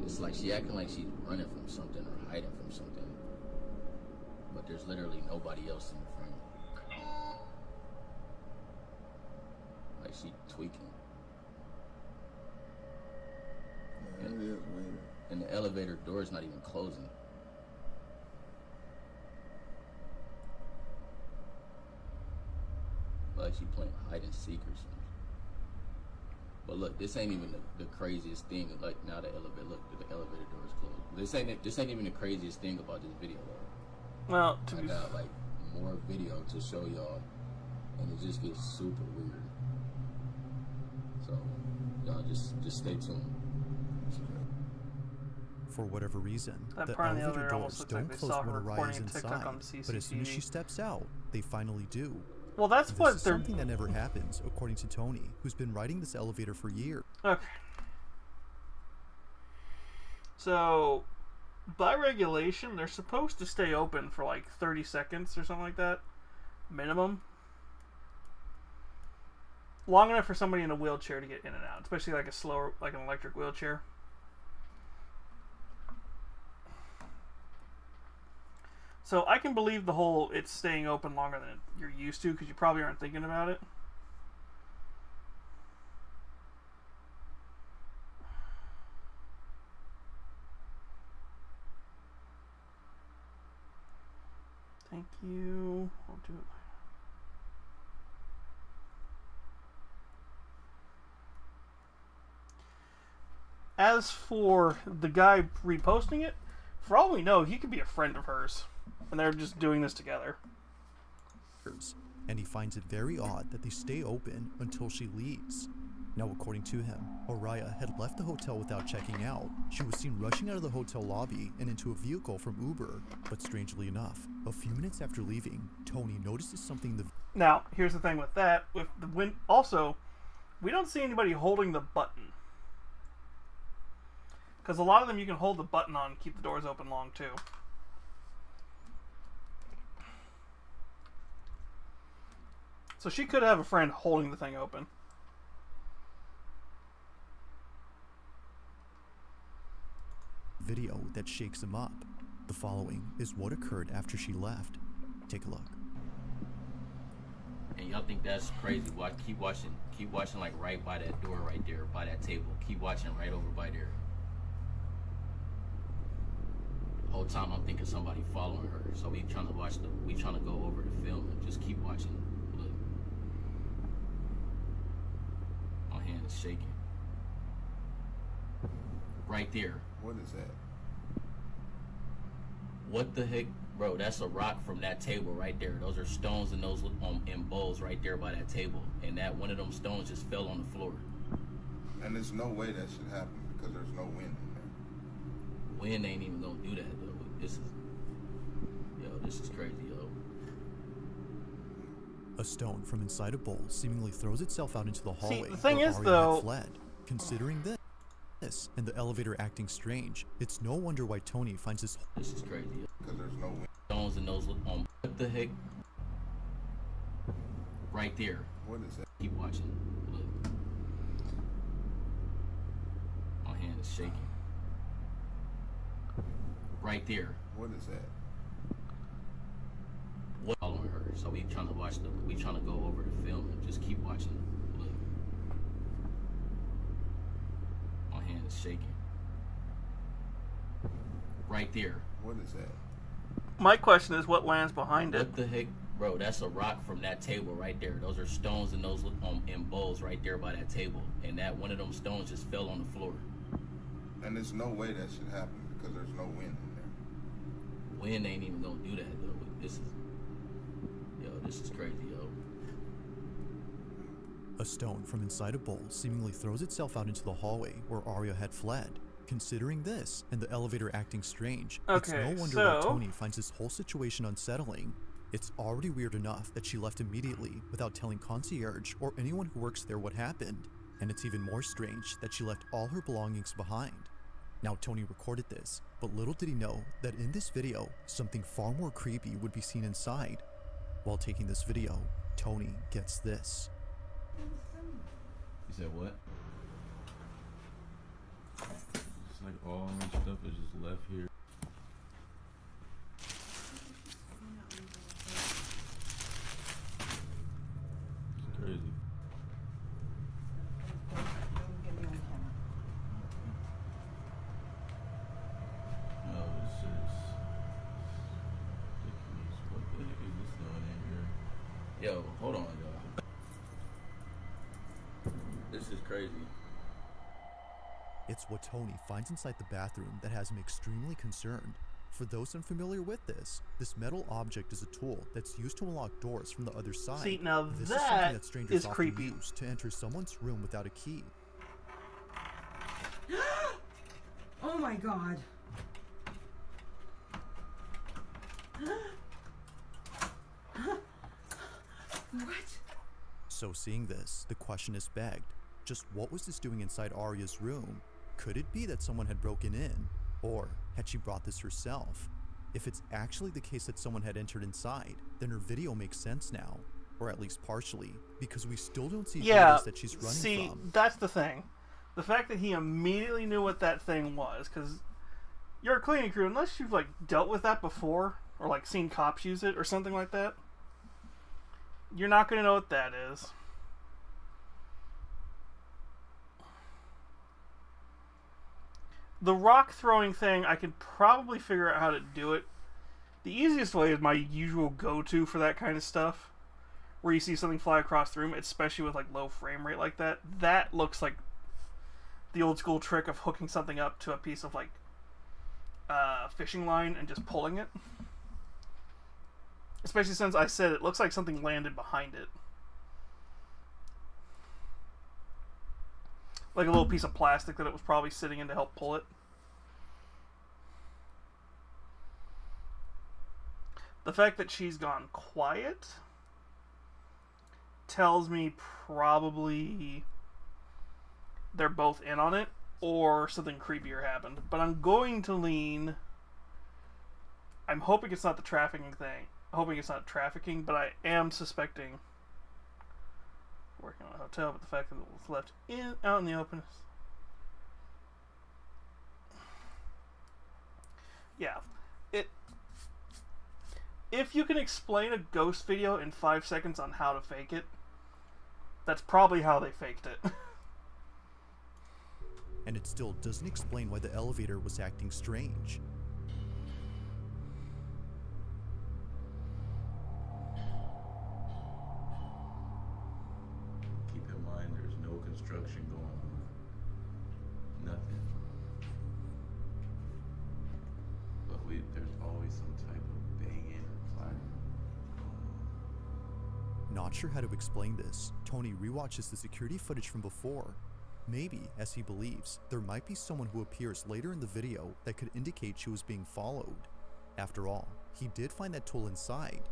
It's like she acting like she's running from something or hiding from something. But there's literally nobody else in the frame. Like she tweaking. And the elevator door is not even closing. Like she playing hide and seek or something. But look, this ain't even the craziest thing. Like now the elevator, look, the elevator door is closed. This ain't even the craziest thing about this video though. Well, I got like more video to show y'all, and it just gets super weird. So y'all just stay tuned. For whatever reason, That the part of the elevator elevator almost doors looks like don't they close saw her when Araya is recording a TikTok inside, on but as soon as CCTV. she steps out, they finally do. well, that's This what is they're... something that never happens, according to Tony, who's been riding this elevator for years. Okay. So, by regulation, they're supposed to stay open for like 30 seconds or something like that. Minimum. Long enough for somebody in a wheelchair to get in and out, especially like a slower, like an electric wheelchair. So I can believe the whole it's staying open longer than you're used to because you probably aren't thinking about it. Thank you. I'll do it. As for the guy reposting it, for all we know, he could be a friend of hers. And they're just doing this together. And he finds it very odd that they stay open until she leaves. Now, according to him, Araya had left the hotel without checking out. She was seen rushing out of the hotel lobby and into a vehicle from Uber. But strangely enough, a few minutes after leaving, Tony notices something in the... Now, here's the thing with that. Also, we don't see anybody holding the button. Because a lot of them you can hold the button on and keep the doors open long too. So she could have a friend holding the thing open. Video that shakes him up. The following is what occurred after she left. Take a look. And y'all think that's crazy? Well, keep watching like right by that door right there, by that table. Keep watching right over by there. The whole time I'm thinking somebody following her. So we trying to go over the film and just keep watching. Look. My hand is shaking. Right there. What is that? What the heck? Bro, that's a rock from that table right there. Those are stones and those in bowls right there by that table. And that one of them stones just fell on the floor. And there's no way that should happen because there's no wind in there. Wind ain't even gonna do that though. This is crazy, yo. A stone from inside a bowl seemingly throws itself out into the hallway. the thing where is, Arya though- had fled. Considering this and the elevator acting strange, it's no wonder why Tony finds this. This is crazy, yo. Because there's no wind. Stones and those what the heck? Right there. What is that? Keep watching. Look. My hand is shaking. Right there. What is that? What following her? So we trying to go over the film and just keep watching. Look. My hand is shaking. Right there. What is that? My question is, what lands behind it? What the heck? Bro, that's a rock from that table right there. Those are stones and those in bowls right there by that table. And that one of them stones just fell on the floor. And there's no way that should happen because there's no wind in there. Wind ain't even gonna do that though. This is crazy, yo. A stone from inside a bowl seemingly throws itself out into the hallway where Arya had fled. Considering this and the elevator acting strange, it's no Okay, wonder why so- Tony finds this whole situation unsettling. It's already weird enough that she left immediately without telling concierge or anyone who works there what happened, and it's even more strange that she left all her belongings behind. Now Tony recorded this, but little did he know that in this video, something far more creepy would be seen inside. While taking this video, Tony gets this. You said what? It's like all my stuff is just left here. It's crazy. No, it's just ridiculous. What the heck is this doing in here? Yo, hold on, y'all. This is crazy. It's what Tony finds inside the bathroom that has him extremely concerned. For those unfamiliar with this metal object is a tool that's used to unlock doors from the other side. See, now this that is something that strangers is often creepy. use to enter someone's room without a key. Oh my god. What? So seeing this, the question is begged. Just what was this doing inside Arya's room? Could it be that someone had broken in? Or had she brought this herself? If it's actually the case that someone had entered inside, then her video makes sense now. Or at least partially, because we still don't see Yeah, videos that she's running see, from. that's the thing. The fact that he immediately knew what that thing was, because you're a cleaning crew, unless you've, like, dealt with that before, or, like, seen cops use it, or something like that, you're not going to know what that is. The rock throwing thing, I could probably figure out how to do it. The easiest way is my usual go-to for that kind of stuff, where you see something fly across the room, especially with like low frame rate like that. That looks like the old school trick of hooking something up to a piece of like fishing line and just pulling it. Especially since I said it looks like something landed behind it. Like a little piece of plastic that it was probably sitting in to help pull it. The fact that she's gone quiet tells me probably they're both in on it, or something creepier happened. But I'm going to lean. I'm hoping it's not the trafficking thing. Hoping it's not trafficking, but I am suspecting working on a hotel. But the fact that it was left out in the open. Yeah, if you can explain a ghost video in 5 seconds on how to fake it, that's probably how they faked it. And it still doesn't explain why the elevator was acting strange. Keep in mind, there's no construction going on. Nothing. But there's always some type of banging or clattering going on. Not sure how to explain this, Tony rewatches the security footage from before. Maybe, as he believes, there might be someone who appears later in the video that could indicate she was being followed. After all, he did find that tool inside,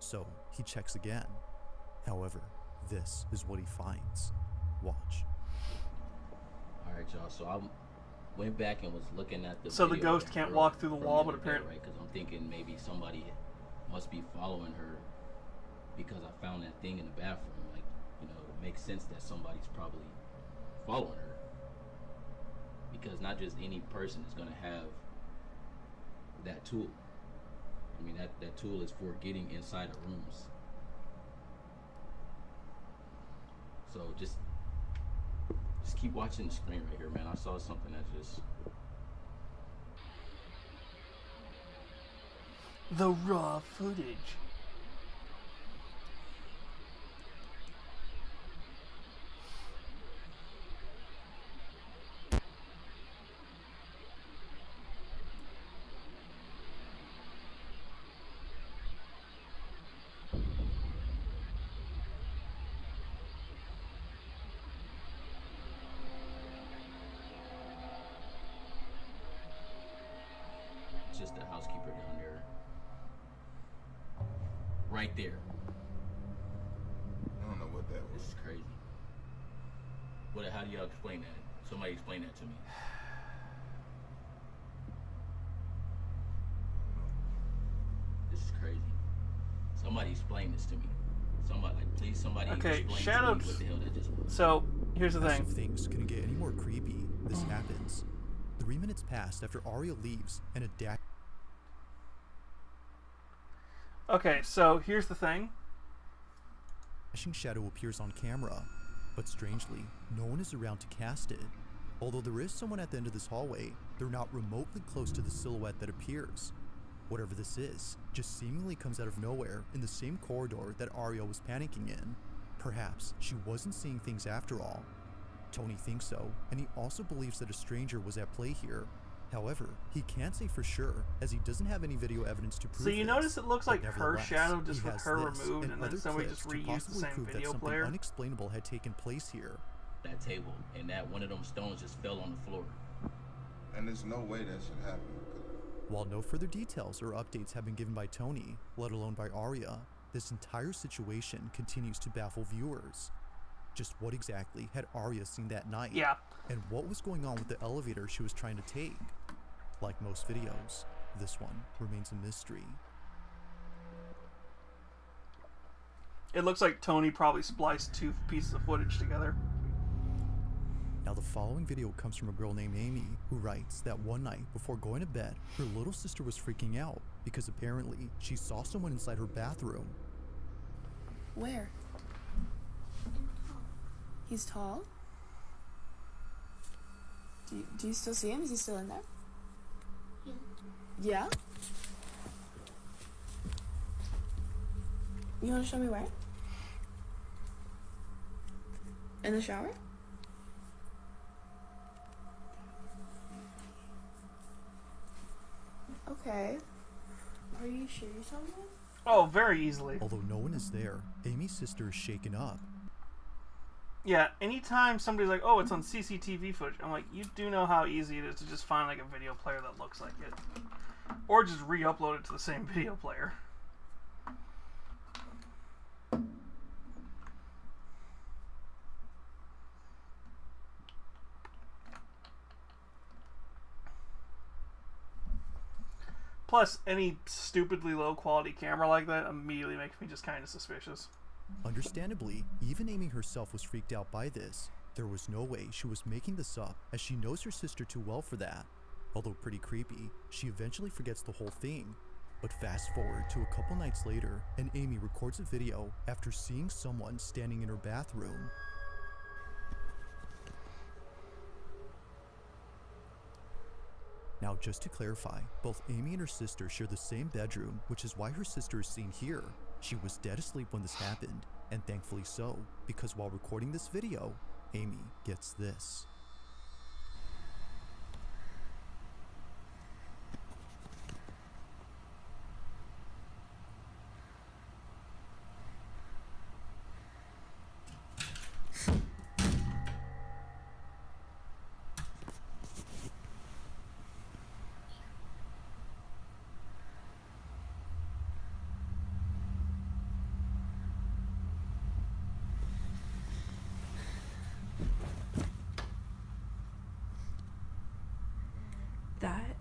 so he checks again. However, this is what he finds. Watch. Alright, y'all, so I went back and was looking at the So the video ghost of can't her walk through the from wall, other but day, apparently- right? Because I'm thinking maybe somebody must be following her because I found that thing in the bathroom. Like, you know, it makes sense that somebody's probably following her. Because not just any person is going to have that tool. I mean, that tool is for getting inside of rooms. So just keep watching the screen right here, man. I saw something that just... The raw footage. It's just the housekeeper down there. Right there. I don't know what that This was. is crazy. How do y'all explain that? Somebody explain that to me. This is crazy. Somebody explain this to me. Please, somebody Okay, explain Shadow- to me what the hell that just was. So, here's the As thing. if things couldn't get any more creepy, this happens. 3 minutes pass after Arya leaves and a Okay, so here's the thing. dashing shadow appears on camera, but strangely, no one is around to cast it. Although there is someone at the end of this hallway, they're not remotely close to the silhouette that appears. Whatever this is, just seemingly comes out of nowhere in the same corridor that Arya was panicking in. Perhaps she wasn't seeing things after all. Tony thinks so, and he also believes that a stranger was at play here. However, he can't say for sure, as he doesn't have any video evidence to prove So you this. notice it looks But like her nevertheless, shadow just he with has her this removed, and and then other somebody clips just to reused the possibly same prove that video something player. unexplainable had taken place here. That table, and that one of them stones just fell on the floor. And there's no way that should happen because While no further details or updates have been given by Tony, let alone by Arya, this entire situation continues to baffle viewers. Just what exactly had Arya seen that night? Yeah. And what was going on with the elevator she was trying to take? Like most videos, this one remains a mystery. It looks like Tony probably spliced 2 pieces of footage together. Now the following video comes from a girl named Amy, who writes that one night before going to bed, her little sister was freaking out because apparently she saw someone inside her bathroom. Where? He's tall? Do you still see him? Is he still in there? Yeah? You want to show me where? In the shower? Okay. Are you sure you saw him? Oh, very easily. Although no one is there, Amy's sister is shaken up. Yeah, anytime somebody's like, oh, it's on CCTV footage, I'm like, you do know how easy it is to just find like a video player that looks like it. Or just re-upload it to the same video player. Plus, any stupidly low quality camera like that immediately makes me just kind of suspicious. Understandably, even Amy herself was freaked out by this. There was no way she was making this up, as she knows her sister too well for that. Although pretty creepy, she eventually forgets the whole thing. But fast forward to a couple nights later, and Amy records a video after seeing someone standing in her bathroom. Now, just to clarify, both Amy and her sister share the same bedroom, which is why her sister is seen here. She was dead asleep when this happened, and thankfully so, because while recording this video, Amy gets this. That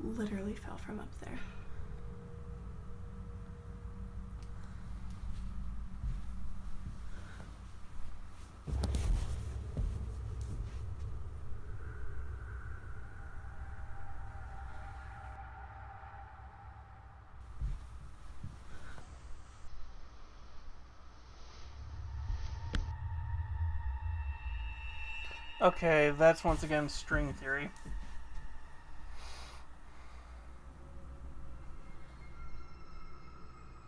literally fell from up there. Okay, that's once again string theory.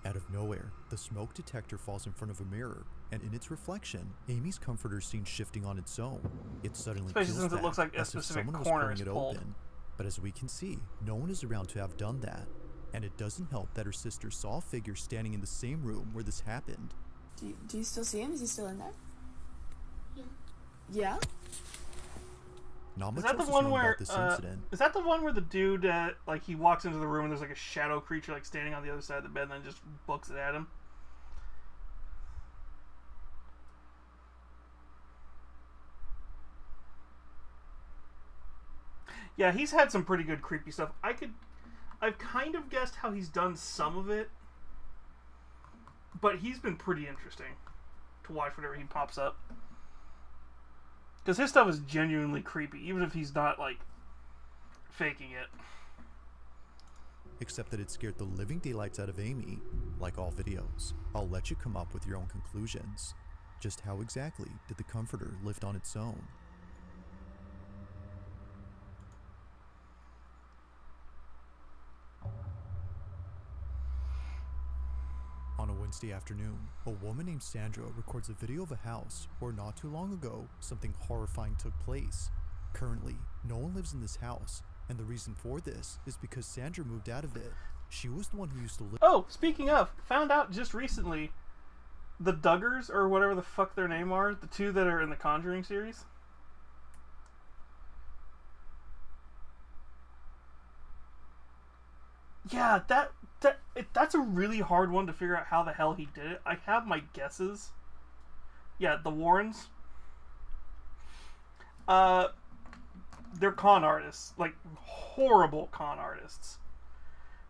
Out of nowhere, the smoke detector falls in front of a mirror, and in its reflection, Amy's comforter is seen shifting on its own. It suddenly Especially peels since it back, looks like a as if specific someone was corner pulling is it pulled. open. But as we can see, no one is around to have done that. And it doesn't help that her sister saw a figure standing in the same room where this happened. Do you still see him? Is he still in there? Yeah? Not Is much that else the is one known where about this incident. is that the one where the dude like he walks into the room and there's like a shadow creature like standing on the other side of the bed and then just books it at him? Yeah, he's had some pretty good creepy stuff. I've kind of guessed how he's done some of it, but he's been pretty interesting to watch whenever he pops up. Because his stuff is genuinely creepy, even if he's not, like, faking it. Except that it scared the living daylights out of Amy. Like all videos, I'll let you come up with your own conclusions. Just how exactly did the comforter lift on its own? On a Wednesday afternoon, a woman named Sandra records a video of a house where not too long ago, something horrifying took place. Currently, no one lives in this house, and the reason for this is because Sandra moved out of it. She was the one who used to live. Oh, speaking of, found out just recently, the Duggars, or whatever the fuck their name are, the two that are in the Conjuring series. Yeah, that's a really hard one to figure out how the hell he did it. I have my guesses. Yeah, the Warrens. They're con artists, like horrible con artists.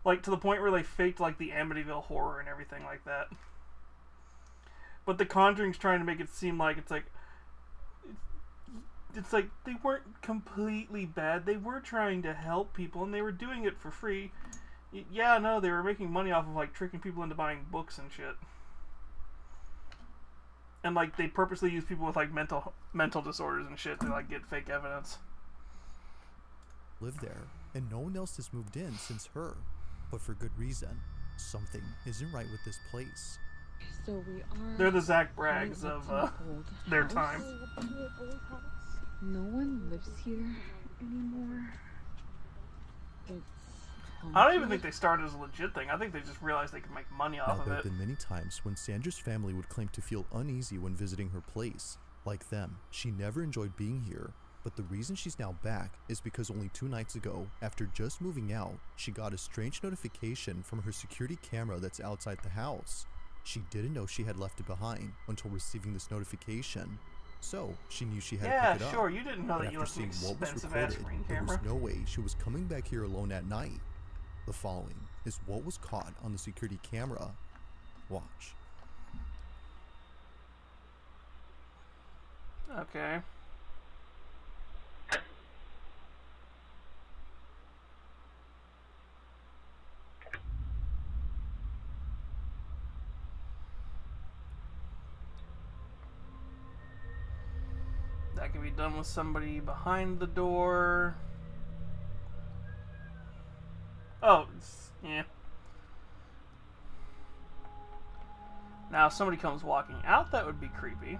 Like to the point where they faked like the Amityville Horror and everything like that. But the Conjuring's trying to make it seem like it's like they weren't completely bad. They were trying to help people and they were doing it for free. Yeah, no, they were making money off of like tricking people into buying books and shit. And like they purposely use people with like mental disorders and shit to like get fake evidence. Live there, and no one else has moved in since her. But for good reason. Something isn't right with this place. So we are. They're the Zach Braggs in a of old their house. time. No one lives here anymore. It's I don't even haunted. think they started as a legit thing. I think they just realized they could make money off Now, of there have it. been many times when Sandra's family would claim to feel uneasy when visiting her place. Like them, she never enjoyed being here. But the reason she's now back is because only 2 nights ago, after just moving out, she got a strange notification from her security camera that's outside the house. She didn't know she had left it behind until receiving this notification. so she knew she had Yeah, to pick it sure. up. You didn't know But that you after left an seeing what was expensive ass recorded, screen there was camera. no way she was coming back here alone at night. The following is what was caught on the security camera. Watch. Okay. That can be done with somebody behind the door. Oh, yeah. Now, if somebody comes walking out, that would be creepy.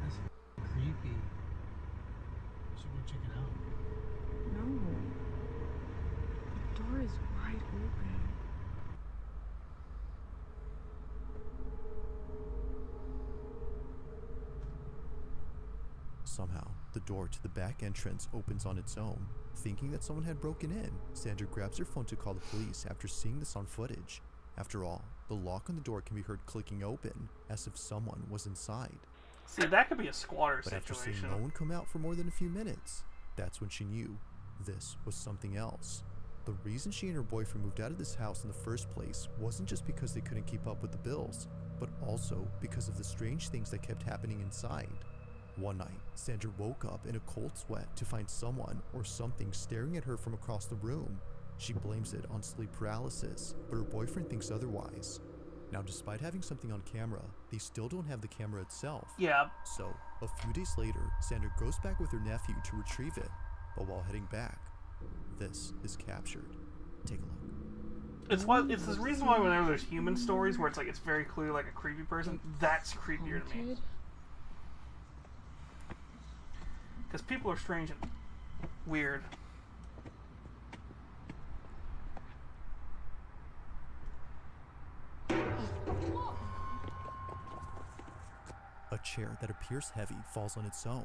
That's creepy. Should go check it out. No. The door is wide open. Somehow, the door to the back entrance opens on its own. Thinking that someone had broken in, Sandra grabs her phone to call the police after seeing this on footage. After all, the lock on the door can be heard clicking open, as if someone was inside. See, that could be a squatter But after seeing situation. no one come out for more than a few minutes, that's when she knew this was something else. The reason she and her boyfriend moved out of this house in the first place wasn't just because they couldn't keep up with the bills, but also because of the strange things that kept happening inside. One night, Sandra woke up in a cold sweat to find someone or something staring at her from across the room. She blames it on sleep paralysis, but her boyfriend thinks otherwise. Now, despite having something on camera, they still don't have the camera itself. Yeah. So, a few days later, Sandra goes back with her nephew to retrieve it, but while heading back, this is captured. Take a look. It's the reason why whenever there's human stories where it's like it's very clearly like a creepy person, that's creepier to me. Because people are strange and weird. A chair that appears heavy falls on its own,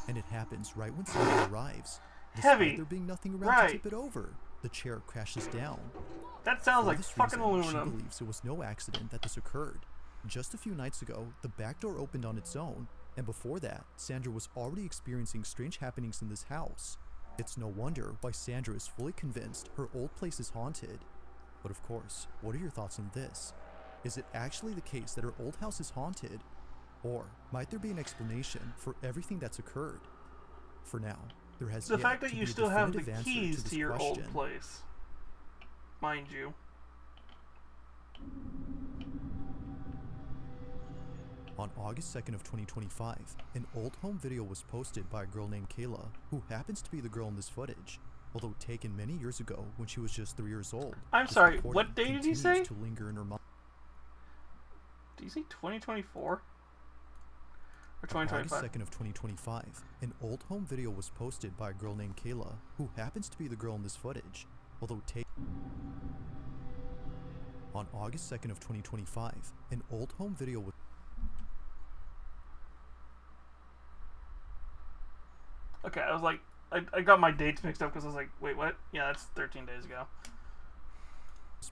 and it happens right when Sandra arrives. Heavy. Despite there being nothing around Right. to tip it over, the chair crashes down. That sounds For like this fucking reason, aluminum. She believes it was no accident that this occurred. Just a few nights ago, the back door opened on its own, and before that, Sandra was already experiencing strange happenings in this house. It's no wonder why Sandra is fully convinced her old place is haunted. But of course, what are your thoughts on this? Is it actually the case that her old house is haunted? Or might there be an explanation for everything that's occurred? For now, there has The yet fact to that be you a still have the definitive answer keys this to your old question. place. Mind you. On August 2nd of 2025, an old home video was posted by a girl named Kayla, who happens to be the girl in this footage. Although taken many years ago when she was just 3 years old. I'm this sorry, recording what day did you continues say? To linger in her mind. Do you say 2024? Or On 2025? August 2nd of 2025, an old home video was posted by a girl named Kayla, who happens to be the girl in this footage. Although on August 2nd of 2025, an old home video was Okay, I was like, I got my dates mixed up because I was like, wait, what? Yeah, that's 13 days ago.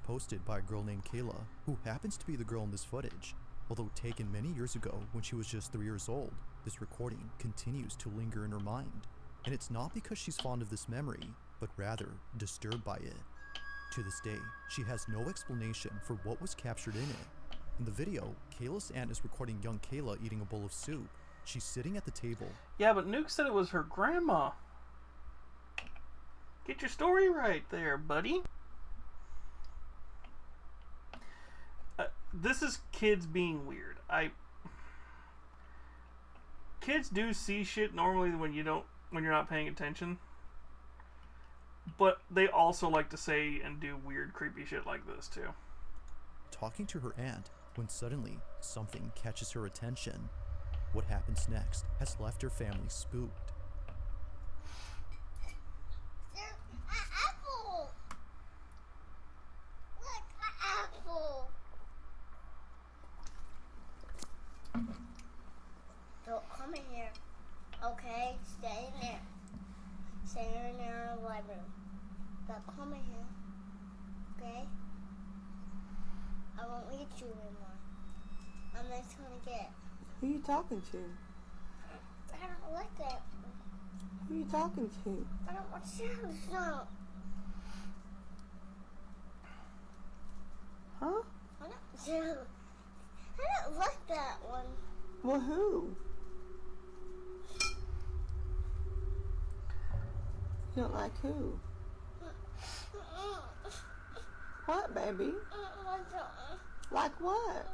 posted by a girl named Kayla, who happens to be the girl in this footage. Although taken many years ago when she was just 3 years old, this recording continues to linger in her mind. And it's not because she's fond of this memory, but rather disturbed by it. To this day, she has no explanation for what was captured in it. In the video, Kayla's aunt is recording young Kayla eating a bowl of soup. She's sitting at the table. Yeah, but Nuke said it was her grandma. Get your story right there, buddy. This is kids being weird. Kids do see shit normally when you're not paying attention. But they also like to say and do weird, creepy shit like this too. Talking to her aunt, when suddenly something catches her attention. What happens next has left her family spooked. Apple! Look, an apple! Don't come in. living room. But come in here, okay? I won't let you anymore. I'm just gonna get. Who you talking to? I don't like that. Who you talking to? I don't want to. No. Huh? I don't like that one. Well, who? You don't like who? What, baby? Like what?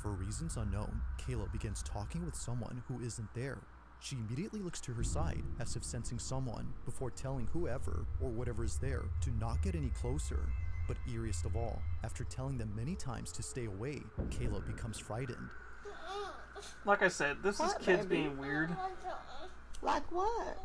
For reasons unknown, Kayla begins talking with someone who isn't there. She immediately looks to her side as if sensing someone before telling whoever or whatever is there to not get any closer. But eeriest of all, after telling them many times to stay away, Kayla becomes frightened. Like I said, this is kids being weird. Like what?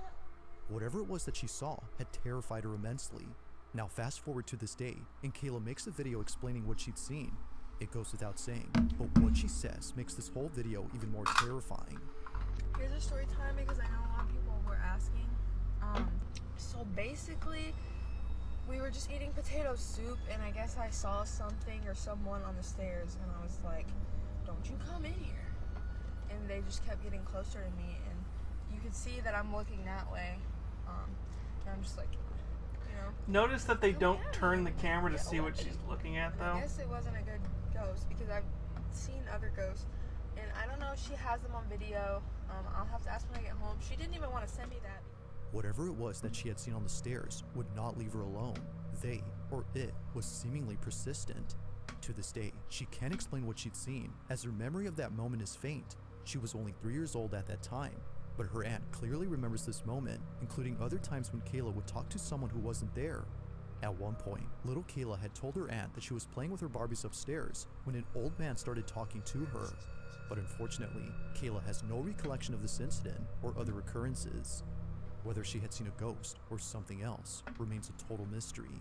Whatever it was that she saw had terrified her immensely. Now fast forward to this day, and Kayla makes a video explaining what she'd seen. It goes without saying, but what she says makes this whole video even more terrifying. Here's a story time because I know a lot of people were asking. So basically, we were just eating potato soup, and I guess I saw something or someone on the stairs, and I was like, don't you come in here. And they just kept getting closer to me, and you could see that I'm looking that way. And I'm just like, you know. Notice that they don't turn the camera to see what she's looking at, though. I guess it wasn't a good ghost because I've seen other ghosts, and I don't know if she has them on video. I'll have to ask when I get home. She didn't even want to send me that. Whatever it was that she had seen on the stairs would not leave her alone. They, or it, was seemingly persistent. To this day, she can't explain what she'd seen, as her memory of that moment is faint. She was only 3 years old at that time, but her aunt clearly remembers this moment, including other times when Kayla would talk to someone who wasn't there. At one point, little Kayla had told her aunt that she was playing with her Barbies upstairs when an old man started talking to her. But unfortunately, Kayla has no recollection of this incident or other occurrences. Whether she had seen a ghost or something else remains a total mystery.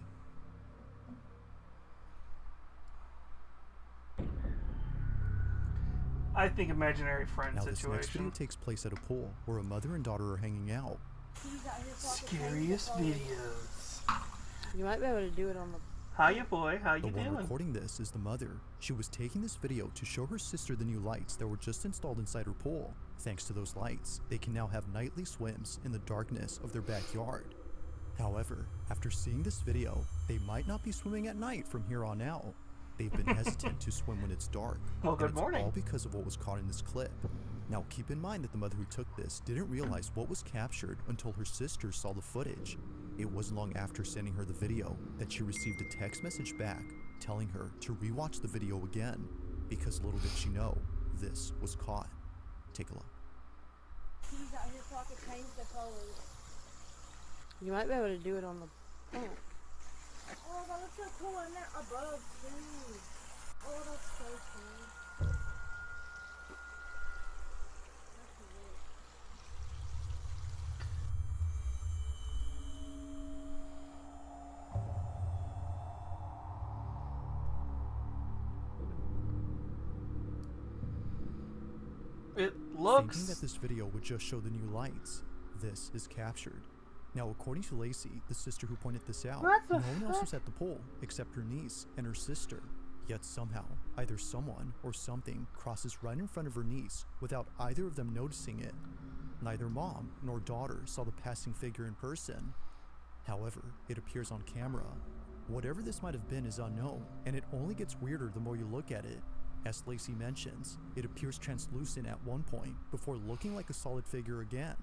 I think imaginary friend Now this next video situation. takes place at a pool where a mother and daughter are hanging out. Scariest videos. You might be able to do it on the... Hiya, boy. How The you one doing? recording this is the mother. She was taking this video to show her sister the new lights that were just installed inside her pool. Thanks to those lights, they can now have nightly swims in the darkness of their backyard. However, after seeing this video, they might not be swimming at night from here on out. They've been hesitant to swim when it's dark. Well, good and it's morning. all because of what was caught in this clip. Now keep in mind that the mother who took this didn't realize what was captured until her sister saw the footage. It wasn't long after sending her the video that she received a text message back telling her to rewatch the video again, because little did she know, this was caught. Take a look. He's out here so I can change the colors. You might be able to do it on the... Oh, that looks so cool in there above too. Oh, that's so cool. It looks... Thinking that this video would just show the new lights, this is captured. Now, according to Lacey, the sister who pointed this out, What the no one else fuck? was at the pool except her niece and her sister. Yet somehow, either someone or something crosses right in front of her niece without either of them noticing it. Neither mom nor daughter saw the passing figure in person. However, it appears on camera. Whatever this might have been is unknown, and it only gets weirder the more you look at it. As Lacey mentions, it appears translucent at one point before looking like a solid figure again.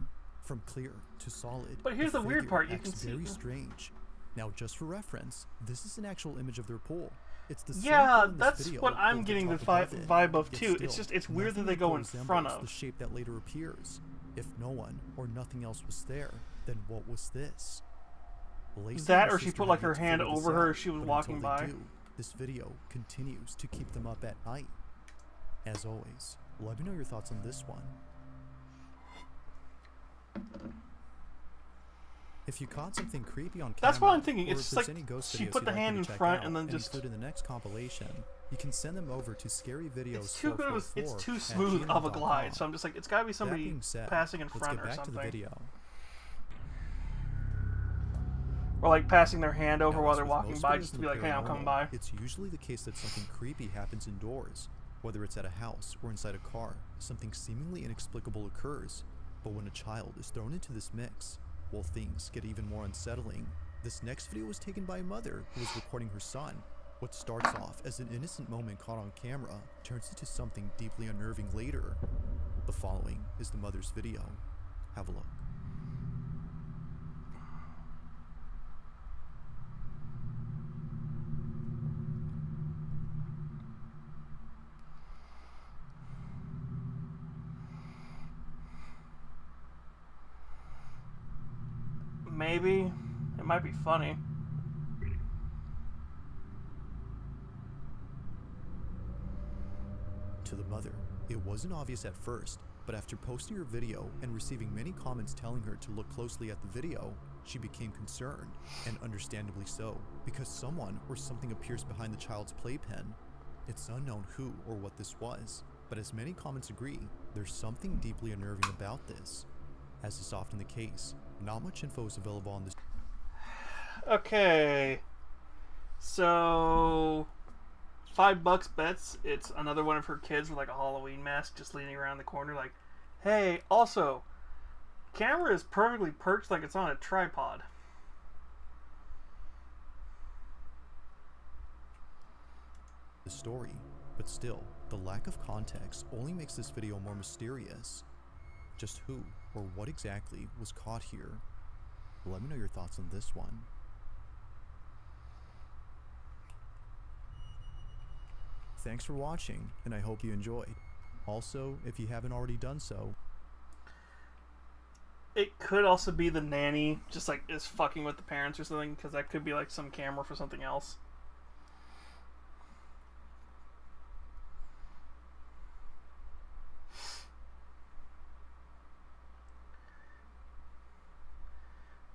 From clear to solid. But here's the weird figure part, you acts can see- very strange. Now, just for reference, this is an actual image of their pool. It's the same Yeah, pool in this that's video, what I'm but getting the with top above it. vibe of Yet too. still, It's just, it's weird that nothing they go in resembles front the of. shape that later appears. If no one or nothing else was there, then what was this? Lacey That and her or she sister put, like, have her yet to hand figure this over her out, as she was but walking until they by. do, this video continues to keep them up at night. As always, let me know your thoughts on this one. If you caught something creepy on camera, That's what I'm thinking. or It's if just there's like any ghost she videos put you'd the like me hand to in check front out and then just- include in the next compilation, you can send them over to Scary Videos. It's too good. It's too smooth of a glide. So I'm just like, it's got to be somebody being said, passing in let's front get or back to the something. video. Or like passing their hand over Now, while as they're with walking most by videos just to in be the like, hey, I'm coming paranormal, by. It's usually the case that something creepy happens indoors. Whether it's at a house or inside a car, something seemingly inexplicable occurs. But when a child is thrown into this mix, well, things get even more unsettling. This next video was taken by a mother who was recording her son. What starts off as an innocent moment caught on camera turns into something deeply unnerving later. The following is the mother's video. Have a look. Maybe. It might be funny. To the mother, it wasn't obvious at first, but after posting her video and receiving many comments telling her to look closely at the video, she became concerned, and understandably so, because someone or something appears behind the child's playpen. It's unknown who or what this was, but as many comments agree, there's something deeply unnerving about this. As is often the case, not much info is available on this. Okay. So $5 bets it's another one of her kids with like a Halloween mask just leaning around the corner like, hey, also, camera is perfectly perched like it's on a tripod. The story, but still, the lack of context only makes this video more mysterious. Just who or what exactly was caught here? Let me know your thoughts on this one. Thanks for watching, and I hope you enjoyed. Also, if you haven't already done so, It could also be the nanny just like is fucking with the parents or something, because that could be like some camera for something else.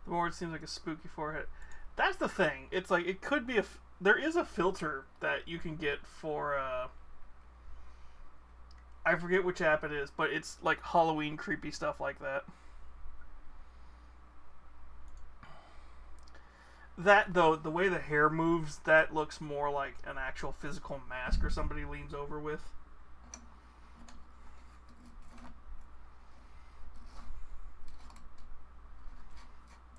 The board seems like a spooky forehead. That's the thing. It's like it could be there is a filter that you can get for I forget which app it is, but it's like Halloween creepy stuff like that. That though, the way the hair moves, that looks more like an actual physical mask or somebody leans over with.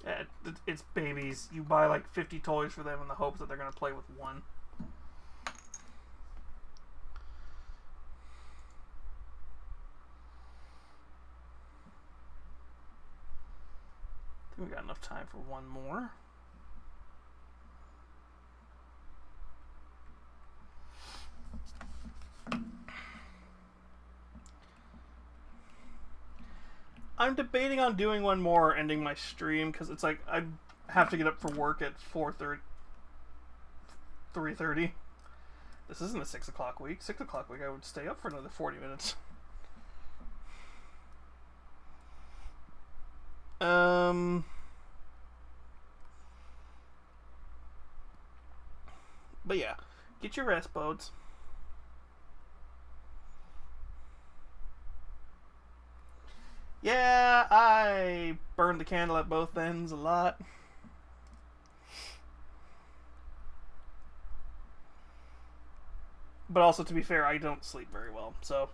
Yeah, it's babies. You buy like 50 toys for them in the hopes that they're going to play with one. I think we got enough time for one more. I'm debating on doing one more or ending my stream, because it's like I have to get up for work at 3:30. This isn't a 6 o'clock week. 6 o'clock week I would stay up for another 40 minutes. But yeah, get your rest, bodes. Yeah, I burned the candle at both ends a lot. But also, to be fair, I don't sleep very well, so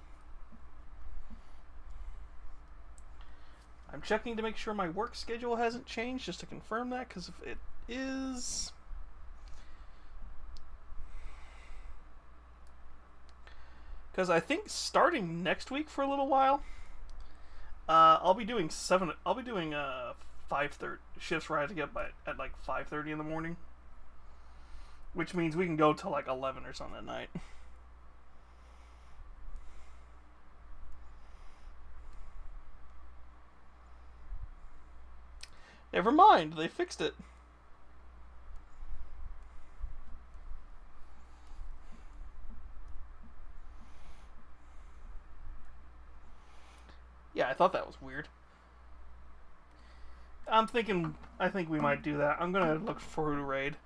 I'm checking to make sure my work schedule hasn't changed, just to confirm that, because if it is, because I think starting next week for a little while, I'll be doing 5:30 shifts where I have to get up at like 5:30 in the morning, which means we can go till like 11 or something at night. Never mind, they fixed it. Yeah, I thought that was weird. I think we might do that. I'm gonna look for who to raid.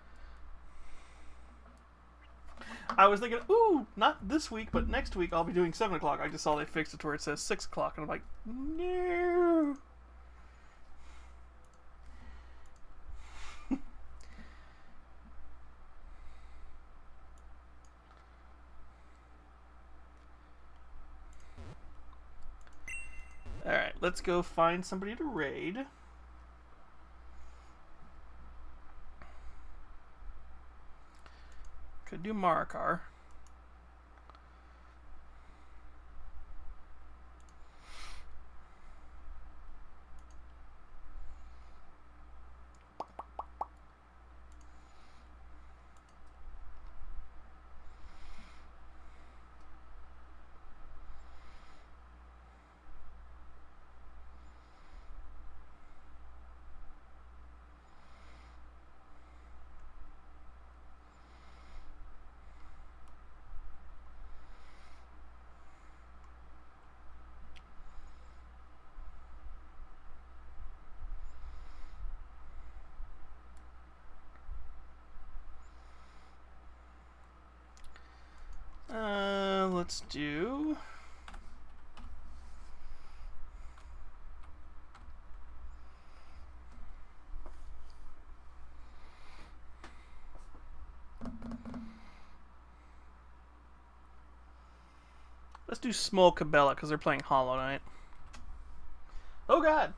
I was thinking, ooh, not this week, but next week I'll be doing 7 o'clock. I just saw they fixed it to where it says 6 o'clock, and I'm like, no. let's go find somebody to raid. Could do Marikar. Let's do... Let's do Small Cabela because they're playing Hollow Knight. Oh god!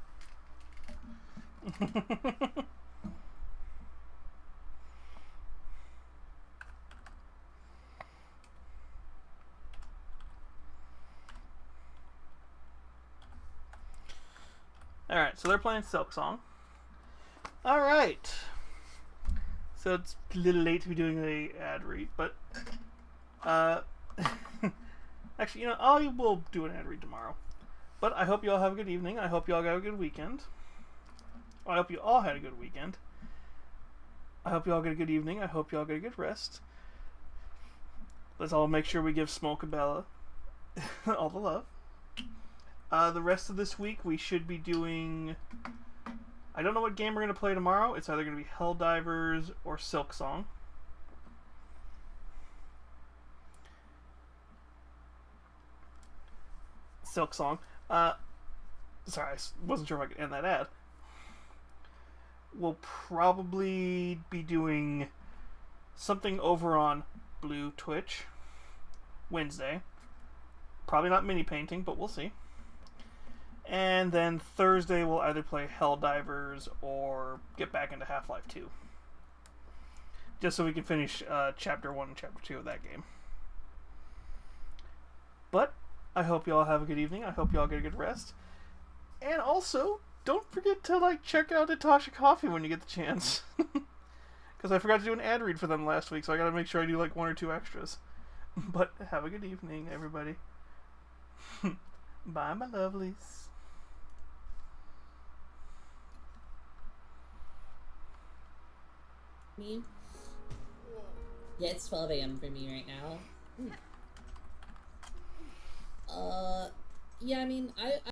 Alright, so they're playing Silksong. Alright. So it's a little late to be doing the ad read, but actually, you know, I will do an ad read tomorrow. But I hope you all have a good evening. I hope you all got a good weekend. I hope you all had a good weekend. I hope you all get a good evening. I hope you all get a good rest. Let's all make sure we give Small Cabela all the love. The rest of this week we should be doing... I don't know what game we're going to play tomorrow. It's either going to be Helldivers or Silksong. Silksong. Sorry, I wasn't sure if I could end that ad. We'll probably be doing something over on Blue Twitch Wednesday. Probably not mini painting, but we'll see. And then Thursday we'll either play Helldivers or get back into Half-Life 2. Just so we can finish Chapter 1 and Chapter 2 of that game. But I hope you all have a good evening. I hope you all get a good rest. And also, don't forget to check out Natasha Coffee when you get the chance. Because I forgot to do an ad read for them last week, so I gotta make sure I do 1 or 2 extras. But have a good evening, everybody. Bye, my lovelies. Me? Yeah, it's 12 a.m. for me right now. Yeah, I mean, I